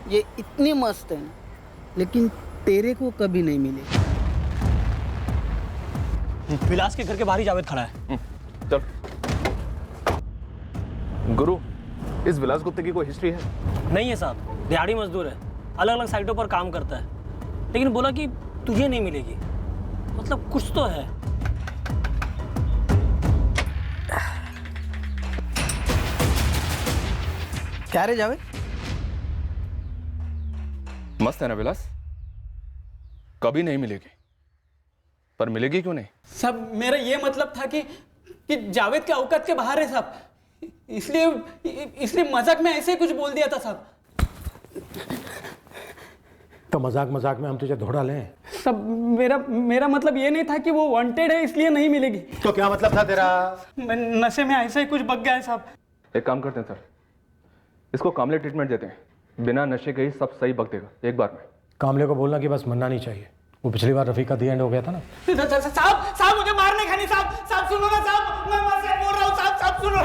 ये इतनी मस्त है ना, लेकिन तेरे को कभी नहीं मिलेगी। विलास के घर के बाहर ही जावेद खड़ा है। चल। गुरु, इस विलास गुप्ते की कोई हिस्ट्री है? नहीं है साहब, दिहाड़ी मजदूर है, अलग अलग साइटों पर काम करता है, लेकिन बोला कि तुझे नहीं मिलेगी। मतलब कुछ तो है। क्या रे जावेद? मस्त है ना विलास? कभी नहीं मिलेगी, पर मिलेगी क्यों नहीं? सब मेरा ये मतलब था कि जावेद के औकात के बाहर है साहब, इसलिए मजाक में ऐसे कुछ बोल दिया था साहब। तो मजाक मजाक में हम तुझे धोड़ा लें? सब मेरा मतलब ये नहीं था कि वो वांटेड है इसलिए नहीं मिलेगी। तो क्या मतलब था तेरा? मैं नशे में ऐसे ही कुछ बक गया है साहब। एक काम करते हैं सर, इसको कामले ट्रीटमेंट देते हैं, बिना नशे के ही सब सही बक देगा एक बार में। कामले को बोलना कि बस मरना नहीं चाहिए, वो पिछली बार रफीक का दी एंड हो गया था ना। साहब मुझे मारने का नहीं साहब सुनो ना साहब, मैं मर बोल रहा हूँ साहब सुनो ना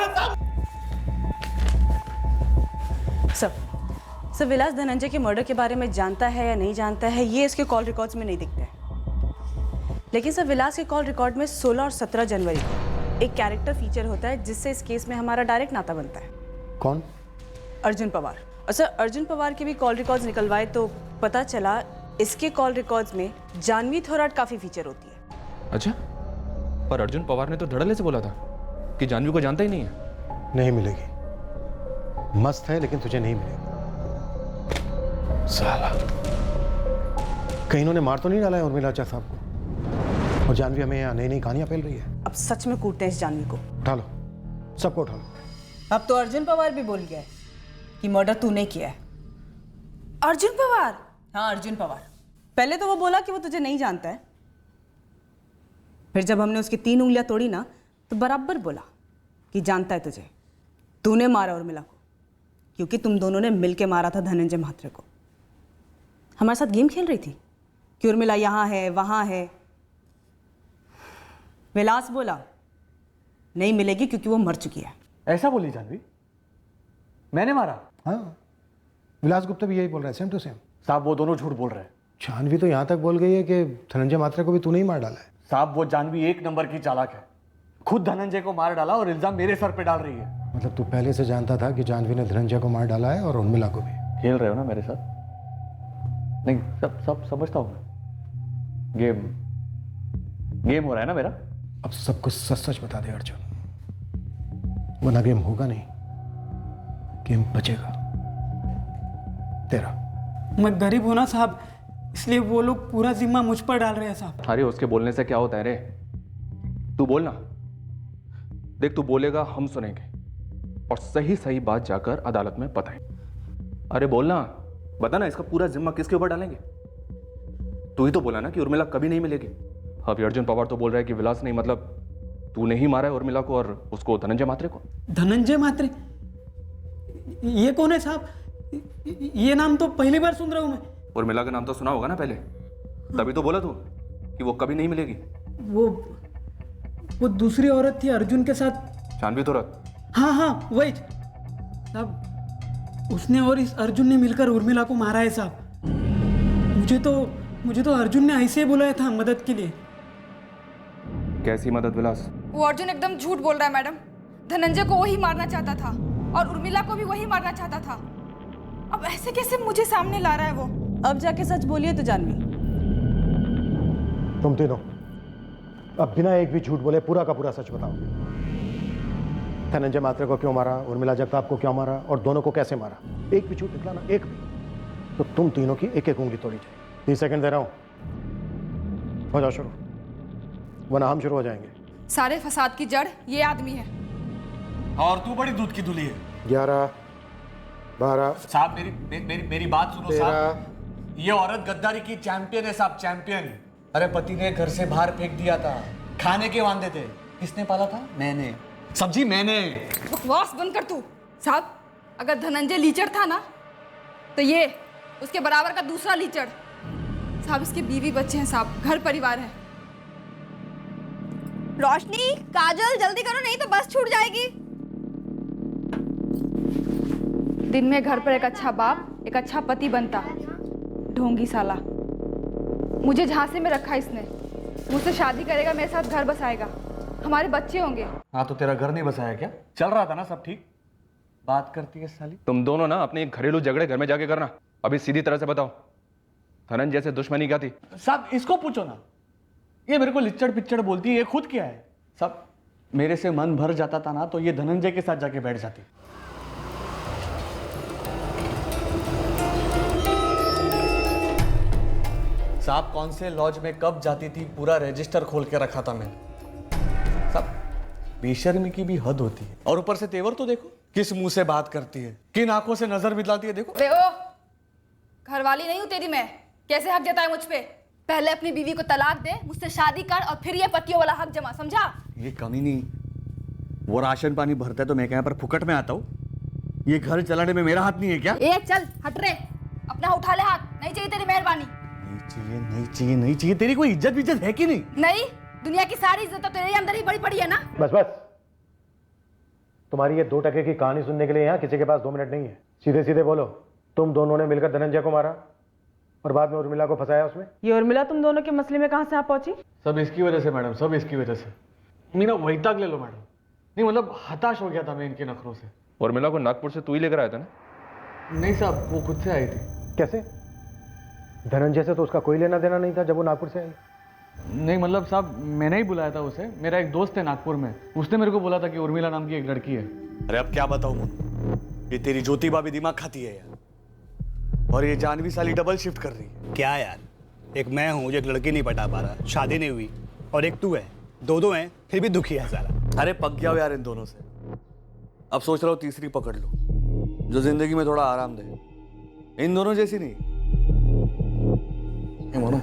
साहब। सर विलास धनंजय के मर्डर के बारे में जानता है या नहीं जानता है, ये इसके कॉल रिकॉर्ड्स में नहीं दिखता है। लेकिन सर विलास के कॉल रिकॉर्ड में 16 और 17 जनवरी को एक कैरेक्टर फीचर होता है जिससे इस केस में हमारा डायरेक्ट नाता बनता है। कौन? अर्जुन पवार। और सर अर्जुन पवार के भी कॉल रिकॉर्ड्स निकलवाए तो पता चला इसके कॉल रिकॉर्ड्स में जानवी थोराट काफी फीचर होती है। अच्छा, पर अर्जुन पवार ने तो धड़ल्ले से बोला था कि जानवी को जानता ही नहीं है। नहीं मिलेगी, मस्त है लेकिन तुझे नहीं मिलेगी। साला, कहीं इन्होंने मार तो नहीं डाला है उर्मिला चा साहब को? और जानवी हमें यहाँ नई नई कहानियां फैल रही है। अब सच में कूटते हैं इस जानवी को। उठा लो, सबको उठा लो। अब तो अर्जुन पवार भी बोल गया है कि मर्डर तूने किया है। अर्जुन पवार? हाँ अर्जुन पवार। पहले तो वो बोला कि वो तुझे नहीं जानता है, फिर जब हमने उसकी 3 उंगलियां तोड़ी ना तो बराबर बोला कि जानता है तुझे, तूने मारा उर्मिला को, क्योंकि तुम दोनों ने मिलके मारा था धनंजय म्हात्रे को। हमारे साथ गेम खेल रही थी कि उर्मिला यहाँ है वहाँ है। विलास बोला नहीं मिलेगी क्योंकि वो मर चुकी है। ऐसा बोली जानवी? मैंने मारा? हाँ, विलास गुप्ता भी यही बोल रहा है, सेम टू सेम। साहब वो दोनों झूठ बोल रहे हैं। जानवी तो यहाँ तक बोल गई है कि धनंजय म्हात्रे को भी तूने ही मार डाला है। साहब वो जानवी 1 नंबर की चालाक है, खुद धनंजय को मार डाला और इल्जाम मेरे सर पे डाल रही है। मतलब तू पहले से जानता था कि जानवी ने धनंजय को मार डाला है और उर्मिला को भी? खेल रहे हो ना मेरे साथ? नहीं, सब समझता हूँ मैं। गेम हो रहा है ना मेरा। अब सब कुछ सच सच बता दे अर्जुन, वरना गेम होगा नहीं, गेम बचेगा तेरा। मैं गरीब हूं ना साहब, इसलिए वो लोग पूरा जिम्मा मुझ पर डाल रहे हैं साहब। अरे उसके बोलने से क्या होता है रे? तू बोलना, देख तू बोलेगा हम सुनेंगे और सही सही बात जाकर अदालत में बताएं। अरे बोलना, बता ना इसका पूरा जिम्मा किसके ऊपर डालेंगे? तू ही तो बोला ना कि उर्मिला कभी नहीं मिलेगी। अभी अर्जुन पवार तो बोल रहा है कि विलास नहीं, मतलब तूने ही मारा है उर्मिला को और उसको धनंजय म्हात्रे को। धनंजय म्हात्रे? ये कौन है साहब? ये नाम तो पहली बार सुन रहा हूं मैं। उर्मिला का नाम तो सुना होगा ना पहले, तभी तो बोला तू कि वो कभी नहीं मिलेगी। वो दूसरी औरत थी अर्जुन के साथ, जानवी थोराट। हाँ वही साहब, उसने और इस अर्जुन ने मिलकर उर्मिला को मारा है साहब। मुझे तो अर्जुन ने ऐसे ही बुलाया था मदद के लिए। कैसी मदद विलास? वो अर्जुन एकदम झूठ बोल रहा है मैडम। धनंजय को वही मारना चाहता था और उर्मिला को भी वही मारना चाहता था। अब ऐसे कैसे मुझे सामने ला रहा है वो? अब जाके सच बोलिए तो जानवी, तुम तीनों अब बिना एक भी झूठ बोले पूरा का पूरा सच बताओ। धनंजय मात्रे को क्यों मारा, उर्मिला जगताप को क्यों मारा और दोनों को कैसे मारा? एक भी झूठ निकला ना, एक भी, तो तुम तीनों की एक एक उंगली तोड़ी जाए। 30 सेकंड दे रहा हूं, हो जाओ शुरू, वरना हम शुरू हो जाएंगे। सारे फसाद की जड़ ये आदमी है। और तू बड़ी दूध की दुली है। 11, 12। साहब मेरी बात सुनो साहब। ये औरत गद्दारी की चैंपियन है साहब, चैंपियन। अरे पति ने घर से बाहर फेंक दिया था, खाने के वांदे थे। किसने पाला था? मैंने। सब्जी मैंने। बकवास बंद कर तू। साहब अगर धनंजय लीचड़ था ना तो ये उसके बराबर का दूसरा लीचड़। साहब इसके बीवी बच्चे हैं साहब, घर परिवार है। रोशनी, काजल जल्दी करो नहीं तो बस छूट जाएगी। दिन में घर पर एक अच्छा बाप, एक अच्छा पति बनता। ढोंगी साला, मुझे झांसे में रखा इसने। मुझसे शादी करेगा, मेरे साथ घर बसाएगा, हमारे बच्चे होंगे। हाँ तो तेरा घर नहीं बसाया क्या? चल रहा था ना सब ठीक? बात करती है साली। तुम दोनों ना अपने घरेलू झगड़े घर में जाके करना। अभी सीधी तरह से बताओ, धनंजय से दुश्मनी क्या थी? साहब इसको पूछो ना, ये मेरे को लिच्चड़ पिच्चड़ बोलती है, ये खुद क्या है? साहब मेरे से मन भर जाता था ना तो ये धनंजय के साथ जाके बैठ जाती। साहब कौन से लॉज में कब जाती थी पूरा रजिस्टर खोल के रखा था मैंने। साहब बेशर्मी की भी हद होती है। और ऊपर से तेवर तो देखो, किस मुंह से बात करती है, किन आंखों से नजर मिलाती है। देखो घरवाली नहीं हूं तेरी मैं, कैसे हक जताए मुझ पे? पहले अपनी बीवी को तलाक दे, मुझसे शादी कर और फिर ये पतियों वाला हक जमा, समझा? ये कमी नहीं, वो राशन पानी भरता है तो मैं क्या पर फुकट में आता हूँ? ये घर चलाने में मेरा हाथ नहीं है क्या? ए चल हट रे, अपना उठा ले हाथ, नहीं चाहिए तेरी मेहरबानी। नहीं चाहिए। तेरी कोई इज्जत है कि नहीं? नहीं, दुनिया की सारी इज्जत तो तेरे अंदर ही बड़ी पड़ी है ना। बस बस, तुम्हारी ये 2 टके की कहानी सुनने के लिए यहाँ किसी के पास 2 मिनट नहीं है। सीधे सीधे बोलो, तुम दोनों ने मिलकर धनंजय को मारा और बाद में उर्मिला को फंसाया उसमें? ये उर्मिला तुम दोनों के मसले में कहाँ से आ पहुंची? सब इसकी वजह से मैडम, सब इसकी वजह से। मीना वही तक ले लो मैडम। नहीं मतलब हताश हो गया था मैं इनके नखरों से। उर्मिला को नागपुर से तू ही लेकर आया था ना? नहीं साहब, वो खुद से आई थी। कैसे? धनंजय से तो उसका कोई लेना देना नहीं था जब वो नागपुर से आई। नहीं मतलब साहब मैंने ही बुलाया था उसे। मेरा एक दोस्त है नागपुर में, उसने मेरे को बोला था कि उर्मिला नाम की एक लड़की है। अरे अब क्या बताऊं, ये तेरी ज्योति भाभी दिमाग खाती है यार, और ये जानवी साली डबल शिफ्ट कर रही है। क्या यार, एक मैं हूँ जो एक लड़की नहीं पटा पा रहा, शादी नहीं हुई, और एक तू है, दो हैं फिर भी दुखी है साला। अरे पक गया हो यार इन दोनों से। अब सोच रहा हूँ तीसरी पकड़ लो जो जिंदगी में थोड़ा आराम दे। इन दोनों जैसी नहीं। मोनू,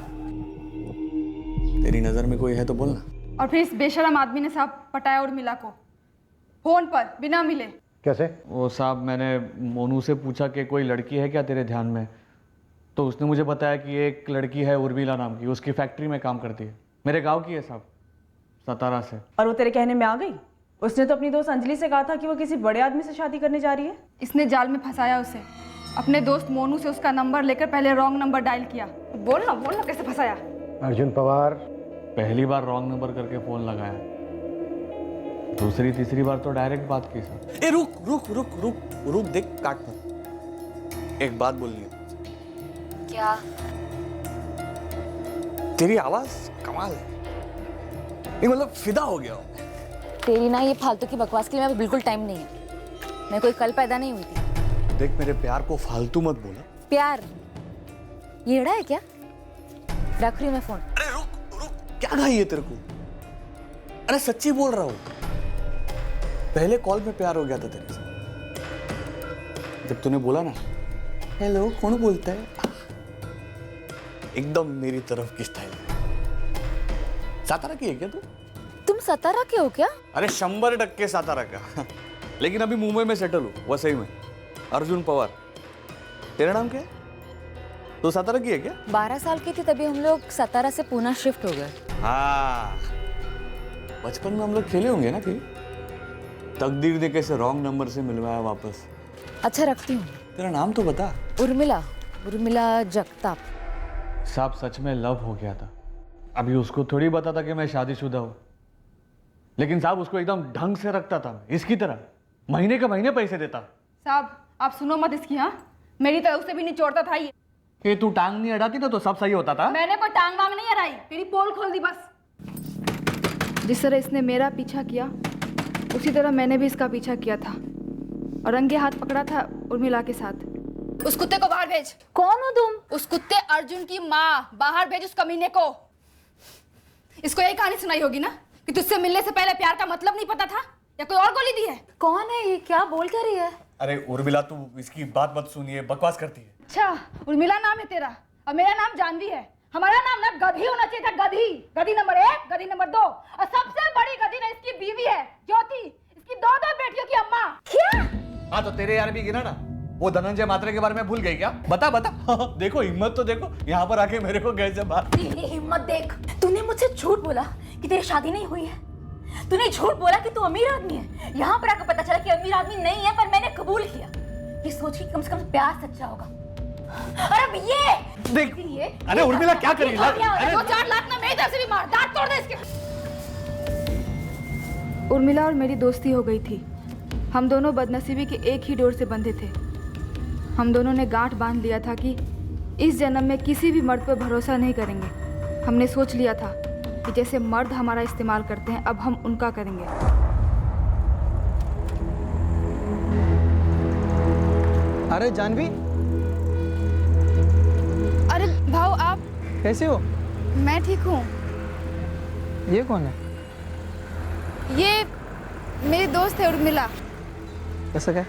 तेरी नजर में कोई है तो बोलना। और फिर इस बेशरम आदमी ने साहब पटाया उर्मिला को फोन पर बिना मिले। कैसे? वो साहब मैंने मोनू से पूछा कि कोई लड़की है क्या तेरे ध्यान में, तो उसने मुझे बताया कि एक लड़की है उर्मिला नाम की, उसकी फैक्ट्री में काम करती है, मेरे गांव की है साहब, सतारा से। और वो तेरे कहने में आ गई? उसने तो अपनी दोस्त अंजलि से कहा था कि वो किसी बड़े आदमी से शादी करने जा रही है। इसने जाल में फंसाया उसे। अपने दोस्त मोनू से उसका नंबर लेकर पहले रॉन्ग नंबर डायल किया। बोलना कैसे फंसाया? अर्जुन पवार। पहली बार रॉन्ग नंबर करके फोन लगाया, दूसरी तीसरी बार तो डायरेक्ट बात की सर। ए रुक रुक रुक रुक रुक, देख काट मत, एक बात बोलनी है। क्या? तेरी आवाज कमाल है, ये मतलब फिदा हो गया हूं। तेरी ना ये फालतू की बकवास के लिए मैं बिल्कुल टाइम नहीं है। मैं कोई कल पैदा नहीं हुई थी। देख मेरे प्यार को फालतू मत बोला। प्यार येड़ा है क्या? रख रही हूँ मैं फोन। अरे रुक रुक, क्या घाई है तेरे को? अरे सच्ची बोल रहा हूँ, पहले कॉल में प्यार हो गया था तेरे से। जब तूने बोला ना हेलो कौन बोलता है, एकदम मेरी तरफ की स्टाइल। सातारा की है क्या तू? तुम सतारा के हो क्या? अरे 100% सातारा का लेकिन अभी मुंबई में सेटल हूँ, वसई में। अर्जुन पवार। तेरा नाम क्या है? तो सातारा की है क्या? 12 साल की थी तभी हम लोग सतारा से पूना शिफ्ट हो गए। हाँ, बचपन में हम लोग खेले होंगे ना कहीं। तकदीर ने कैसे रॉन्ग नंबर से मिलवाया वापस। अच्छा रखती हूँ। तेरा नाम तो बता। उर्मिला जगताप। साहब सच में लव हो गया था। अभी उसको थोड़ी बता था कि मैं शादीशुदा हूँ, लेकिन साहब उसको एकदम ढंग से रखता था, इसकी तरह महीने के महीने पैसे देता। साहब आप सुनो मत इसकी। हाँ, मेरी तरह उसे भी निचोड़ता था ये। ये तू टांग नहीं अड़ाती ना तो सब सही होता था। मैंने कोई टांग वांग नहीं अड़ाई, तेरी पोल खोल दी बस। जिस तरह इसने मेरा पीछा किया उसी तरह मैंने भी इसका पीछा किया था और रंगे हाथ पकड़ा था उर्मिला के साथ। उस कुत्ते को बाहर भेज। कौन हो तुम? उस कुत्ते अर्जुन की माँ, बाहर भेज उस कमीने को। इसको यही कहानी सुनाई होगी ना कि तुझसे मिलने से पहले प्यार का मतलब नहीं पता था, या कोई और गोली दी है? कौन है ये, क्या बोल कर रही है? अरे उर्मिला तू इसकी बात मत सुनिए, बकवास करती है। अच्छा, उर्मिला नाम है तेरा और मेरा नाम जानवी है। हमारा नाम ना गधी होना चाहिए था, गधी। गधी नंबर 1, गधी नंबर 2 और सबसे बड़ी गधी ना इसकी बीवी है ज्योति, इसकी 2 बेटियों की अम्मा। क्या? हाँ तो तेरे यार भी गिना ना, वो धनंजय मात्रे के बारे में भूल गई क्या? बता बता। देखो हिम्मत तो देखो, यहाँ पर आके मेरे को कैसे बात। तेरी हिम्मत देख, तूने मुझसे झूठ बोला कि तेरी शादी नहीं हुई है। तूने झूठ बोला कि तू अमीर आदमी है। यहाँ पर आकर पता चला कि अमीर आदमी नहीं है, पर मैंने कबूल किया। ये सोच कि कम से कम प्यार सच्चा होगा। और अब ये देख, अरे उर्मिला क्या कर रही है? 2-4 लाख ना मेरी तरफ से भी मार, दांत तोड़ दे इसके। उर्मिला और मेरी दोस्ती हो गई थी। हम दोनों बदनसीबी के एक ही डोर से बंधे थे। हम दोनों ने गांठ बांध लिया था कि इस जन्म में किसी भी मर्द पर भरोसा नहीं करेंगे। हमने सोच लिया था कि जैसे मर्द हमारा इस्तेमाल करते हैं, अब हम उनका करेंगे। अरे जानवी, अरे भाऊ आप कैसे हो? मैं ठीक हूँ। ये कौन है? ये मेरी दोस्त है उर्मिला। कैसा क्या?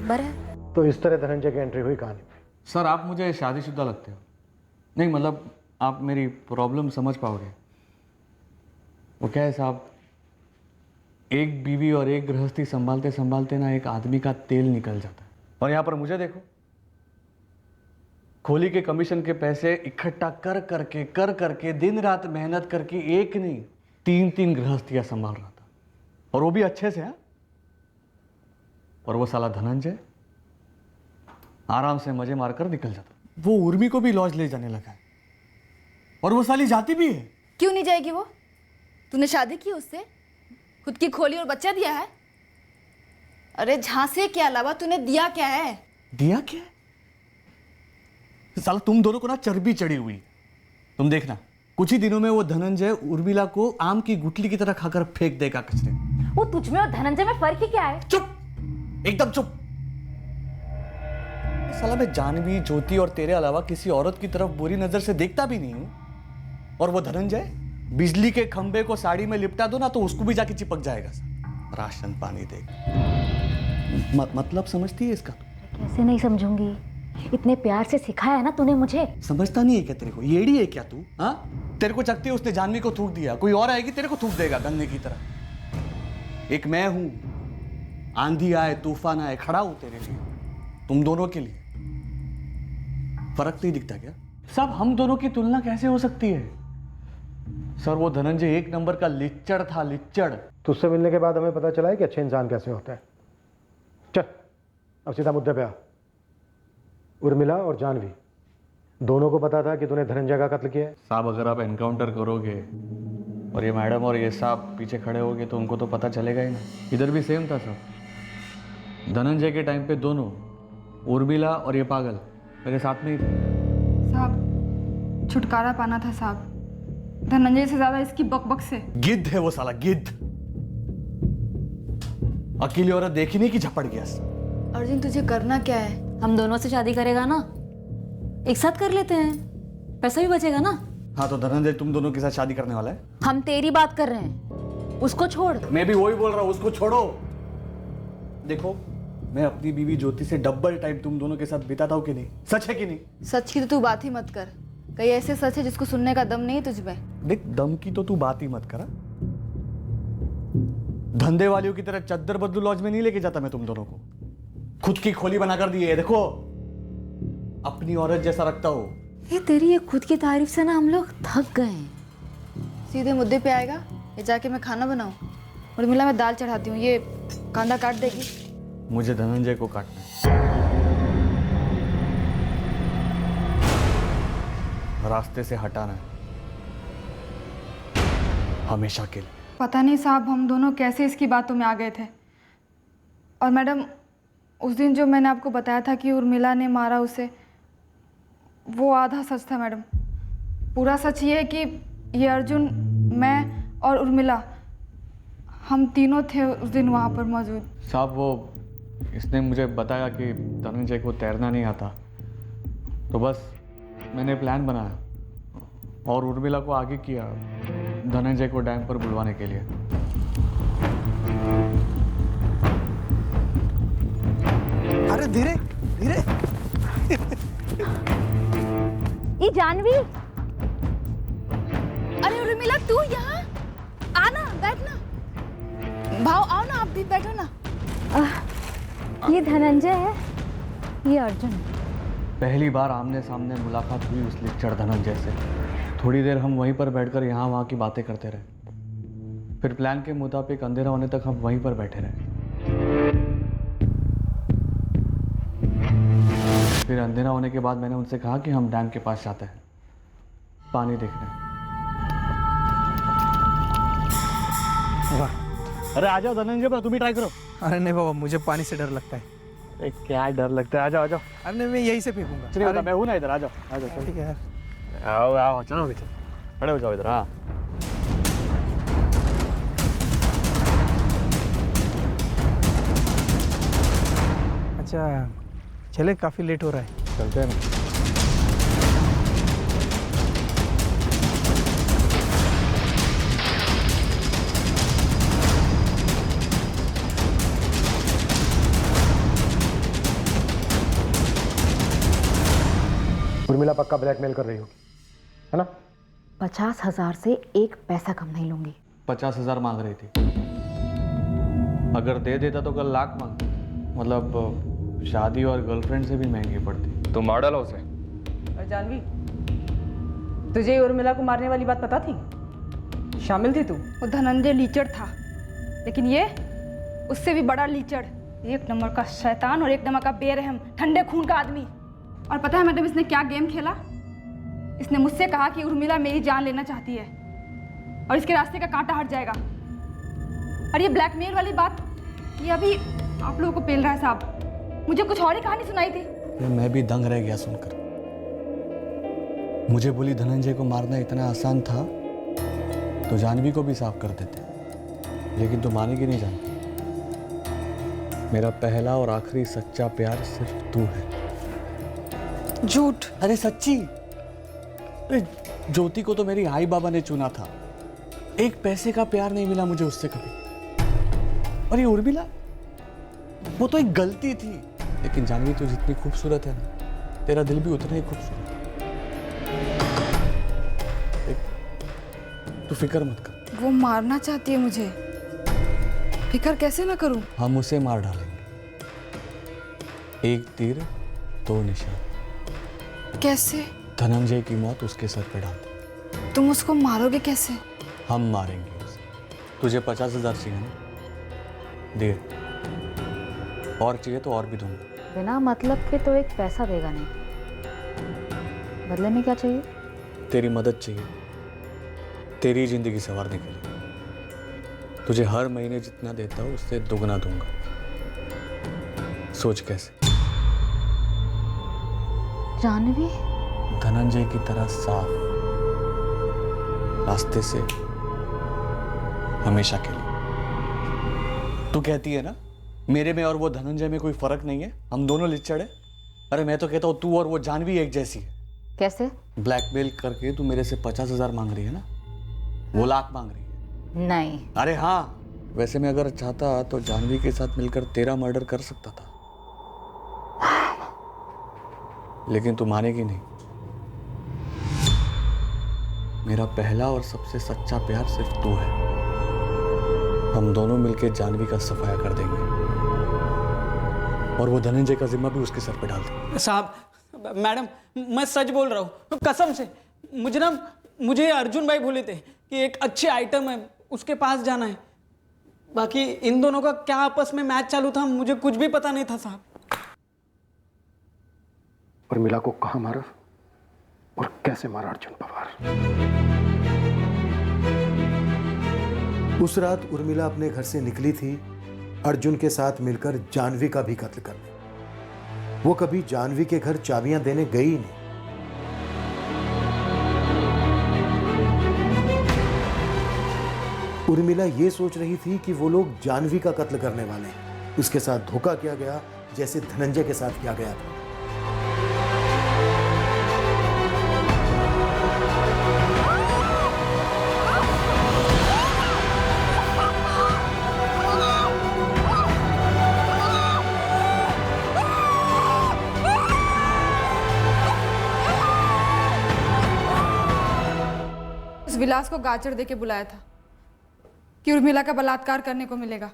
बरा तो इस तरह धनंजय की एंट्री हुई कहानी में। सर आप मुझे शादीशुदा लगते हो। नहीं मतलब आप मेरी प्रॉब्लम समझ पाओगे। वो क्या है साहब, एक बीवी और एक गृहस्थी संभालते संभालते ना एक आदमी का तेल निकल जाता है। और यहाँ पर मुझे देखो, खोली के कमीशन के पैसे इकट्ठा कर करके दिन रात मेहनत करके एक नहीं 3 गृहस्थियां संभाल रहा था, और वो भी अच्छे से। और वो साला धनंजय आराम से मजे मारकर निकल जाता। वो उर्मी को भी लॉज ले जाने लगा है, और वो साली जाती भी है। क्यों नहीं जाएगी वो? तूने शादी की उससे, खुद की खोली और बच्चा दिया है। अरे झांसे के अलावा तूने दिया क्या है? दिया क्या है? साला तुम दोनों को ना चर्बी चढ़ी हुई। तुम देखना कुछ ही दिनों में वो धनंजय उर्मिला को आम की गुठली की तरह खाकर फेंक देगा कचरे। वो तुझ में और धनंजय में फर्क ही क्या है? चुप, एकदम चुप। साला मैं जानवी, ज्योति और तेरे अलावा किसी औरत की तरफ बुरी नजर से देखता भी नहीं हूं। और वो धनंजय बिजली के खंबे को साड़ी में लिपटा दो ना तो उसको भी जाके चिपक जाएगा। राशन पानी दे। मतलब समझती है इसका? कैसे नहीं समझूंगी, इतने प्यार से सिखाया है ना तूने मुझे। समझता नहीं है क्या तेरे को? येड़ी है क्या तू? हाँ, तेरे को चकती उसने जानवी को थूक दिया, कोई और आएगी तेरे को थूक देगा गन्ने की तरह। एक मैं हूं, आंधी आए तूफान आए खड़ा हूं तेरे लिए, तुम दोनों के लिए। फर्क नहीं दिखता क्या? सब हम दोनों की तुलना कैसे हो सकती है? सर वो धनंजय 1 नंबर का लिच्चड़ था, लिच्चड़। तुझसे मिलने के बाद हमें पता चला है कि अच्छे इंसान कैसे होते हैं। चल अब सीधा मुद्दे पे आ। उर्मिला और जानवी दोनों को पता था कि तूने धनंजय का कत्ल किया है। साहब अगर आप एनकाउंटर करोगे और ये मैडम और ये साहब पीछे खड़े होगे तो उनको तो पता चलेगा ही ना। इधर भी सेम था सब। धनंजय के टाइम पे दोनों, उर्मिला और ये पागल, मेरे साथ में ही थे। साहब छुटकारा पाना था साहब, धनंजय से ज्यादा इसकी बकबक से। गिद्ध है वो साला, गिद्ध। अकेली औरत देखी नहीं कि झपट गया। अर्जुन तुझे करना क्या है? हम दोनों से शादी करेगा ना, एक साथ कर लेते हैं, पैसा भी बचेगा ना। हाँ तो धनंजय तुम दोनों के साथ शादी करने वाला है? हम तेरी बात कर रहे हैं, उसको छोड़। मैं भी वही बोल रहा हूँ, उसको छोड़ो। देखो मैं अपनी बीवी ज्योति से डबल टाइम तुम दोनों के साथ बिताता हूँ कि नहीं? सच है कि नहीं? सच की तो तू बात ही मत कर, कई ऐसे सच है जिसको सुनने का दम नहीं तुझ में। देख दम की तो तू बात ही मत करा। धंधे वालियों की तरह चद्दर बदलू लॉज में नहीं लेके जाता मैं तुम दोनों को। खुद की खोली बनाकर दी है, देखो अपनी औरत जैसा रखता हो। ये तेरी ये खुद की तारीफ से ना हम लोग थक गए हैं। सीधे मुद्दे पे आएगा ये जाके मैं खाना बनाऊं? उर्मिला मैं दाल चढ़ाती हूँ, ये कांदा काट देगी। मुझे धनंजय को काटना है, रास्ते से हटाना है हमेशा के लिए। पता नहीं साहब हम दोनों कैसे इसकी बातों में आ गए थे। और मैडम उस दिन जो मैंने आपको बताया था कि उर्मिला ने मारा उसे, वो आधा सच था मैडम। पूरा सच ये है कि ये अर्जुन, मैं और उर्मिला, हम तीनों थे उस दिन वहाँ पर मौजूद। साहब वो इसने मुझे बताया कि धनंजय को तैरना नहीं आता, तो बस मैंने प्लान बनाया और उर्मिला को आगे किया धनंजय को डैम पर बुलवाने के लिए। अरे धीरे धीरे। ये जानवी, अरे उर्मिला तू यहाँ आना, बैठना। भाव आओ ना, आप भी बैठो ना। ये धनंजय है, ये अर्जुन। पहली बार आमने सामने मुलाकात हुई उस लिच्चड़ धनंजय से। थोड़ी देर हम वहीं पर बैठकर यहाँ वहाँ की बातें करते रहे। फिर प्लान के मुताबिक अंधेरा होने तक हम वहीं पर बैठे रहे। फिर अंधेरा होने के बाद मैंने उनसे कहा कि हम डैम के पास जाते हैं पानी देखने। अरे आ जाओ धनंजय, पर तुम ही ट्राई करो। अरे नहीं बाबा, मुझे पानी से डर लगता है। अरे क्या डर लगता है, आ जाओ आ जाओ। अरे नहीं, मैं यहीं से फेंकूंगा। चलिए मैं हूँ ना इधर, आ जाओ आ जाओ। ठीक है, आओ आओ, चलो पीछे खड़े हो जाओ इधर। हाँ अच्छा चले, काफ़ी लेट हो रहा है, चलते हैं। उर्मिला पक्का ब्लैकमेल कर रही होगी, है ना? 50,000 से एक पैसा कम नहीं लूंगी। 50,000 मांग रही थी, अगर दे देता तो कल लाख मांग, मतलब शादी और गर्लफ्रेंड से भी महंगी पड़ती। तो मार डालो उसे। और जानवी, तुझे उर्मिला को मारने वाली बात पता थी? शामिल थी तू? वो धनंजय लीचड़ था, लेकिन ये उससे भी बड़ा लीचड़, एक नंबर का शैतान और एक नंबर का बेरहम, ठंडे खून का आदमी। और पता है मैडम इसने क्या गेम खेला? इसने मुझसे कहा कि उर्मिला मेरी जान लेना चाहती है और इसके रास्ते का कांटा हट जाएगा। और ये ब्लैकमेल वाली बात, ये अभी आप लोगों को पेल रहा है साहब। मुझे कुछ और ही कहानी सुनाई थी। मैं भी दंग रह गया सुनकर। मुझे बोली धनंजय को मारना इतना आसान था तो जानवी को भी साफ कर देते, लेकिन तुम मानेगी नहीं जानवी, मेरा पहला और आखिरी सच्चा प्यार सिर्फ तू है। झूठ। अरे सच्ची। अरे ज्योति को तो मेरी आई बाबा ने चुना था, एक पैसे का प्यार नहीं मिला मुझे उससे कभी। और ये उर्मिला, वो तो एक गलती थी, लेकिन जानवी तू जितनी खूबसूरत है ना, तेरा दिल भी उतना ही खूबसूरत है। तू फिक्र मत कर। वो मारना चाहती है मुझे, फिक्र कैसे ना करूं? हम उसे मार डालेंगे, एक तीर दो निशान। कैसे? धनंजय की मौत उसके सर पे डाल दे। तुम उसको मारोगे कैसे? हम मारेंगे उसे। तुझे 50,000 चाहिए ना? दे, और चाहिए तो और भी दूंगा। बिना मतलब के तो एक पैसा देगा नहीं, बदले में क्या चाहिए? तेरी मदद चाहिए, तेरी जिंदगी संवारने के लिए। तुझे हर महीने जितना देता हूं उससे दुगना दूंगा। सोच कैसे? जानवी? धनंजय की तरह साफ रास्ते से, हमेशा के लिए। तू कहती है ना मेरे में और वो धनंजय में कोई फर्क नहीं है, हम दोनों लिच्चड़ है। अरे मैं तो कहता हूँ तू और वो जानवी एक जैसी है। कैसे? ब्लैकमेल करके तू मेरे से 50,000 मांग रही है ना, वो लाख मांग रही है। नहीं। अरे हाँ, वैसे मैं अगर चाहता तो जानवी के साथ मिलकर तेरा मर्डर कर सकता था, लेकिन तू मानेगी नहीं। मेरा पहला और सबसे सच्चा प्यार सिर्फ तू है। हम दोनों मिलकर जानवी का सफाया कर देंगे और वो धनंजय का जिम्मा भी उसके सर पे डाल देंगे। साहब, मैडम, मैं सच बोल रहा हूँ कसम से। मुझे अर्जुन भाई बोले थे कि एक अच्छे आइटम है, उसके पास जाना है। बाकी इन दोनों का क्या आपस में मैच चालू था मुझे कुछ भी पता नहीं था साहब। उर्मिला को कहाँ मारा और कैसे मारा अर्जुन पवार? उस रात उर्मिला अपने घर से निकली थी अर्जुन के साथ मिलकर जानवी का भी कत्ल करने। वो कभी जानवी के घर चाबियां देने गई ही नहीं, उर्मिला ये सोच रही थी कि वो लोग जानवी का कत्ल करने वाले हैं। उसके साथ धोखा किया गया जैसे धनंजय के साथ किया गया था। उस विलास को गाजर देके बुलाया था कि उर्मिला का बलात्कार करने को मिलेगा।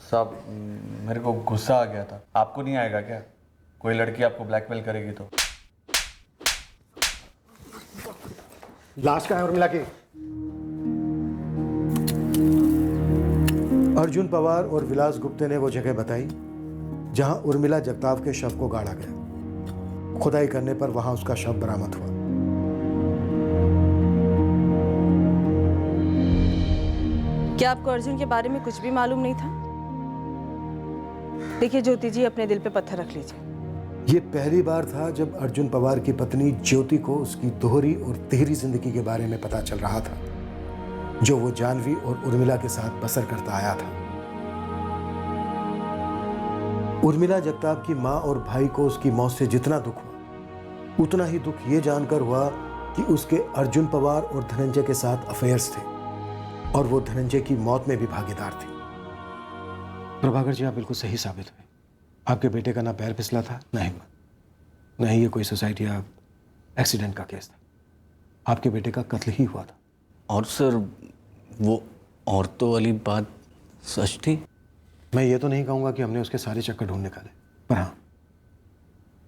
साहब मेरे को गुस्सा आ गया था। आपको नहीं आएगा क्या? कोई लड़की आपको ब्लैकमेल करेगी तो? लाश का है उर्मिला की। अर्जुन पवार और विलास गुप्ते ने वो जगह बताई जहां उर्मिला जगताप के शव को गाड़ा गया। खुदाई करने पर वहां उसका शव बरामद हुआ। क्या आपको अर्जुन के बारे में कुछ भी मालूम नहीं था? देखिए ज्योति जी, अपने दिल पे पत्थर रख लीजिए। ये पहली बार था जब अर्जुन पवार की पत्नी ज्योति को उसकी दोहरी और तिहरी जिंदगी के बारे में पता चल रहा था, जो वो जानवी और उर्मिला के साथ बसर करता आया था। उर्मिला जगताप की माँ और भाई को उसकी मौत से जितना दुख हुआ, उतना ही दुख ये जानकर हुआ कि उसके अर्जुन पवार और धनंजय के साथ अफेयर्स थे और वो धनंजय की मौत में भी भागीदार थी। प्रभाकर जी, आप बिल्कुल सही साबित हुए। आपके बेटे का ना पैर फिसला था, ना हिम्मत, ना ही ये कोई सुसाइड या एक्सीडेंट का केस था। आपके बेटे का कत्ल ही हुआ था। और सर, वो औरतों वाली बात सच थी? मैं ये तो नहीं कहूँगा कि हमने उसके सारे चक्कर ढूंढ निकाले, पर हाँ,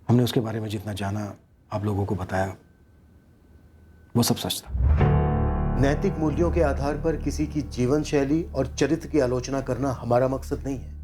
हमने उसके बारे में जितना जाना, आप लोगों को बताया, वो सब सच था। नैतिक मूल्यों के आधार पर किसी की जीवन शैली और चरित्र की आलोचना करना हमारा मकसद नहीं है।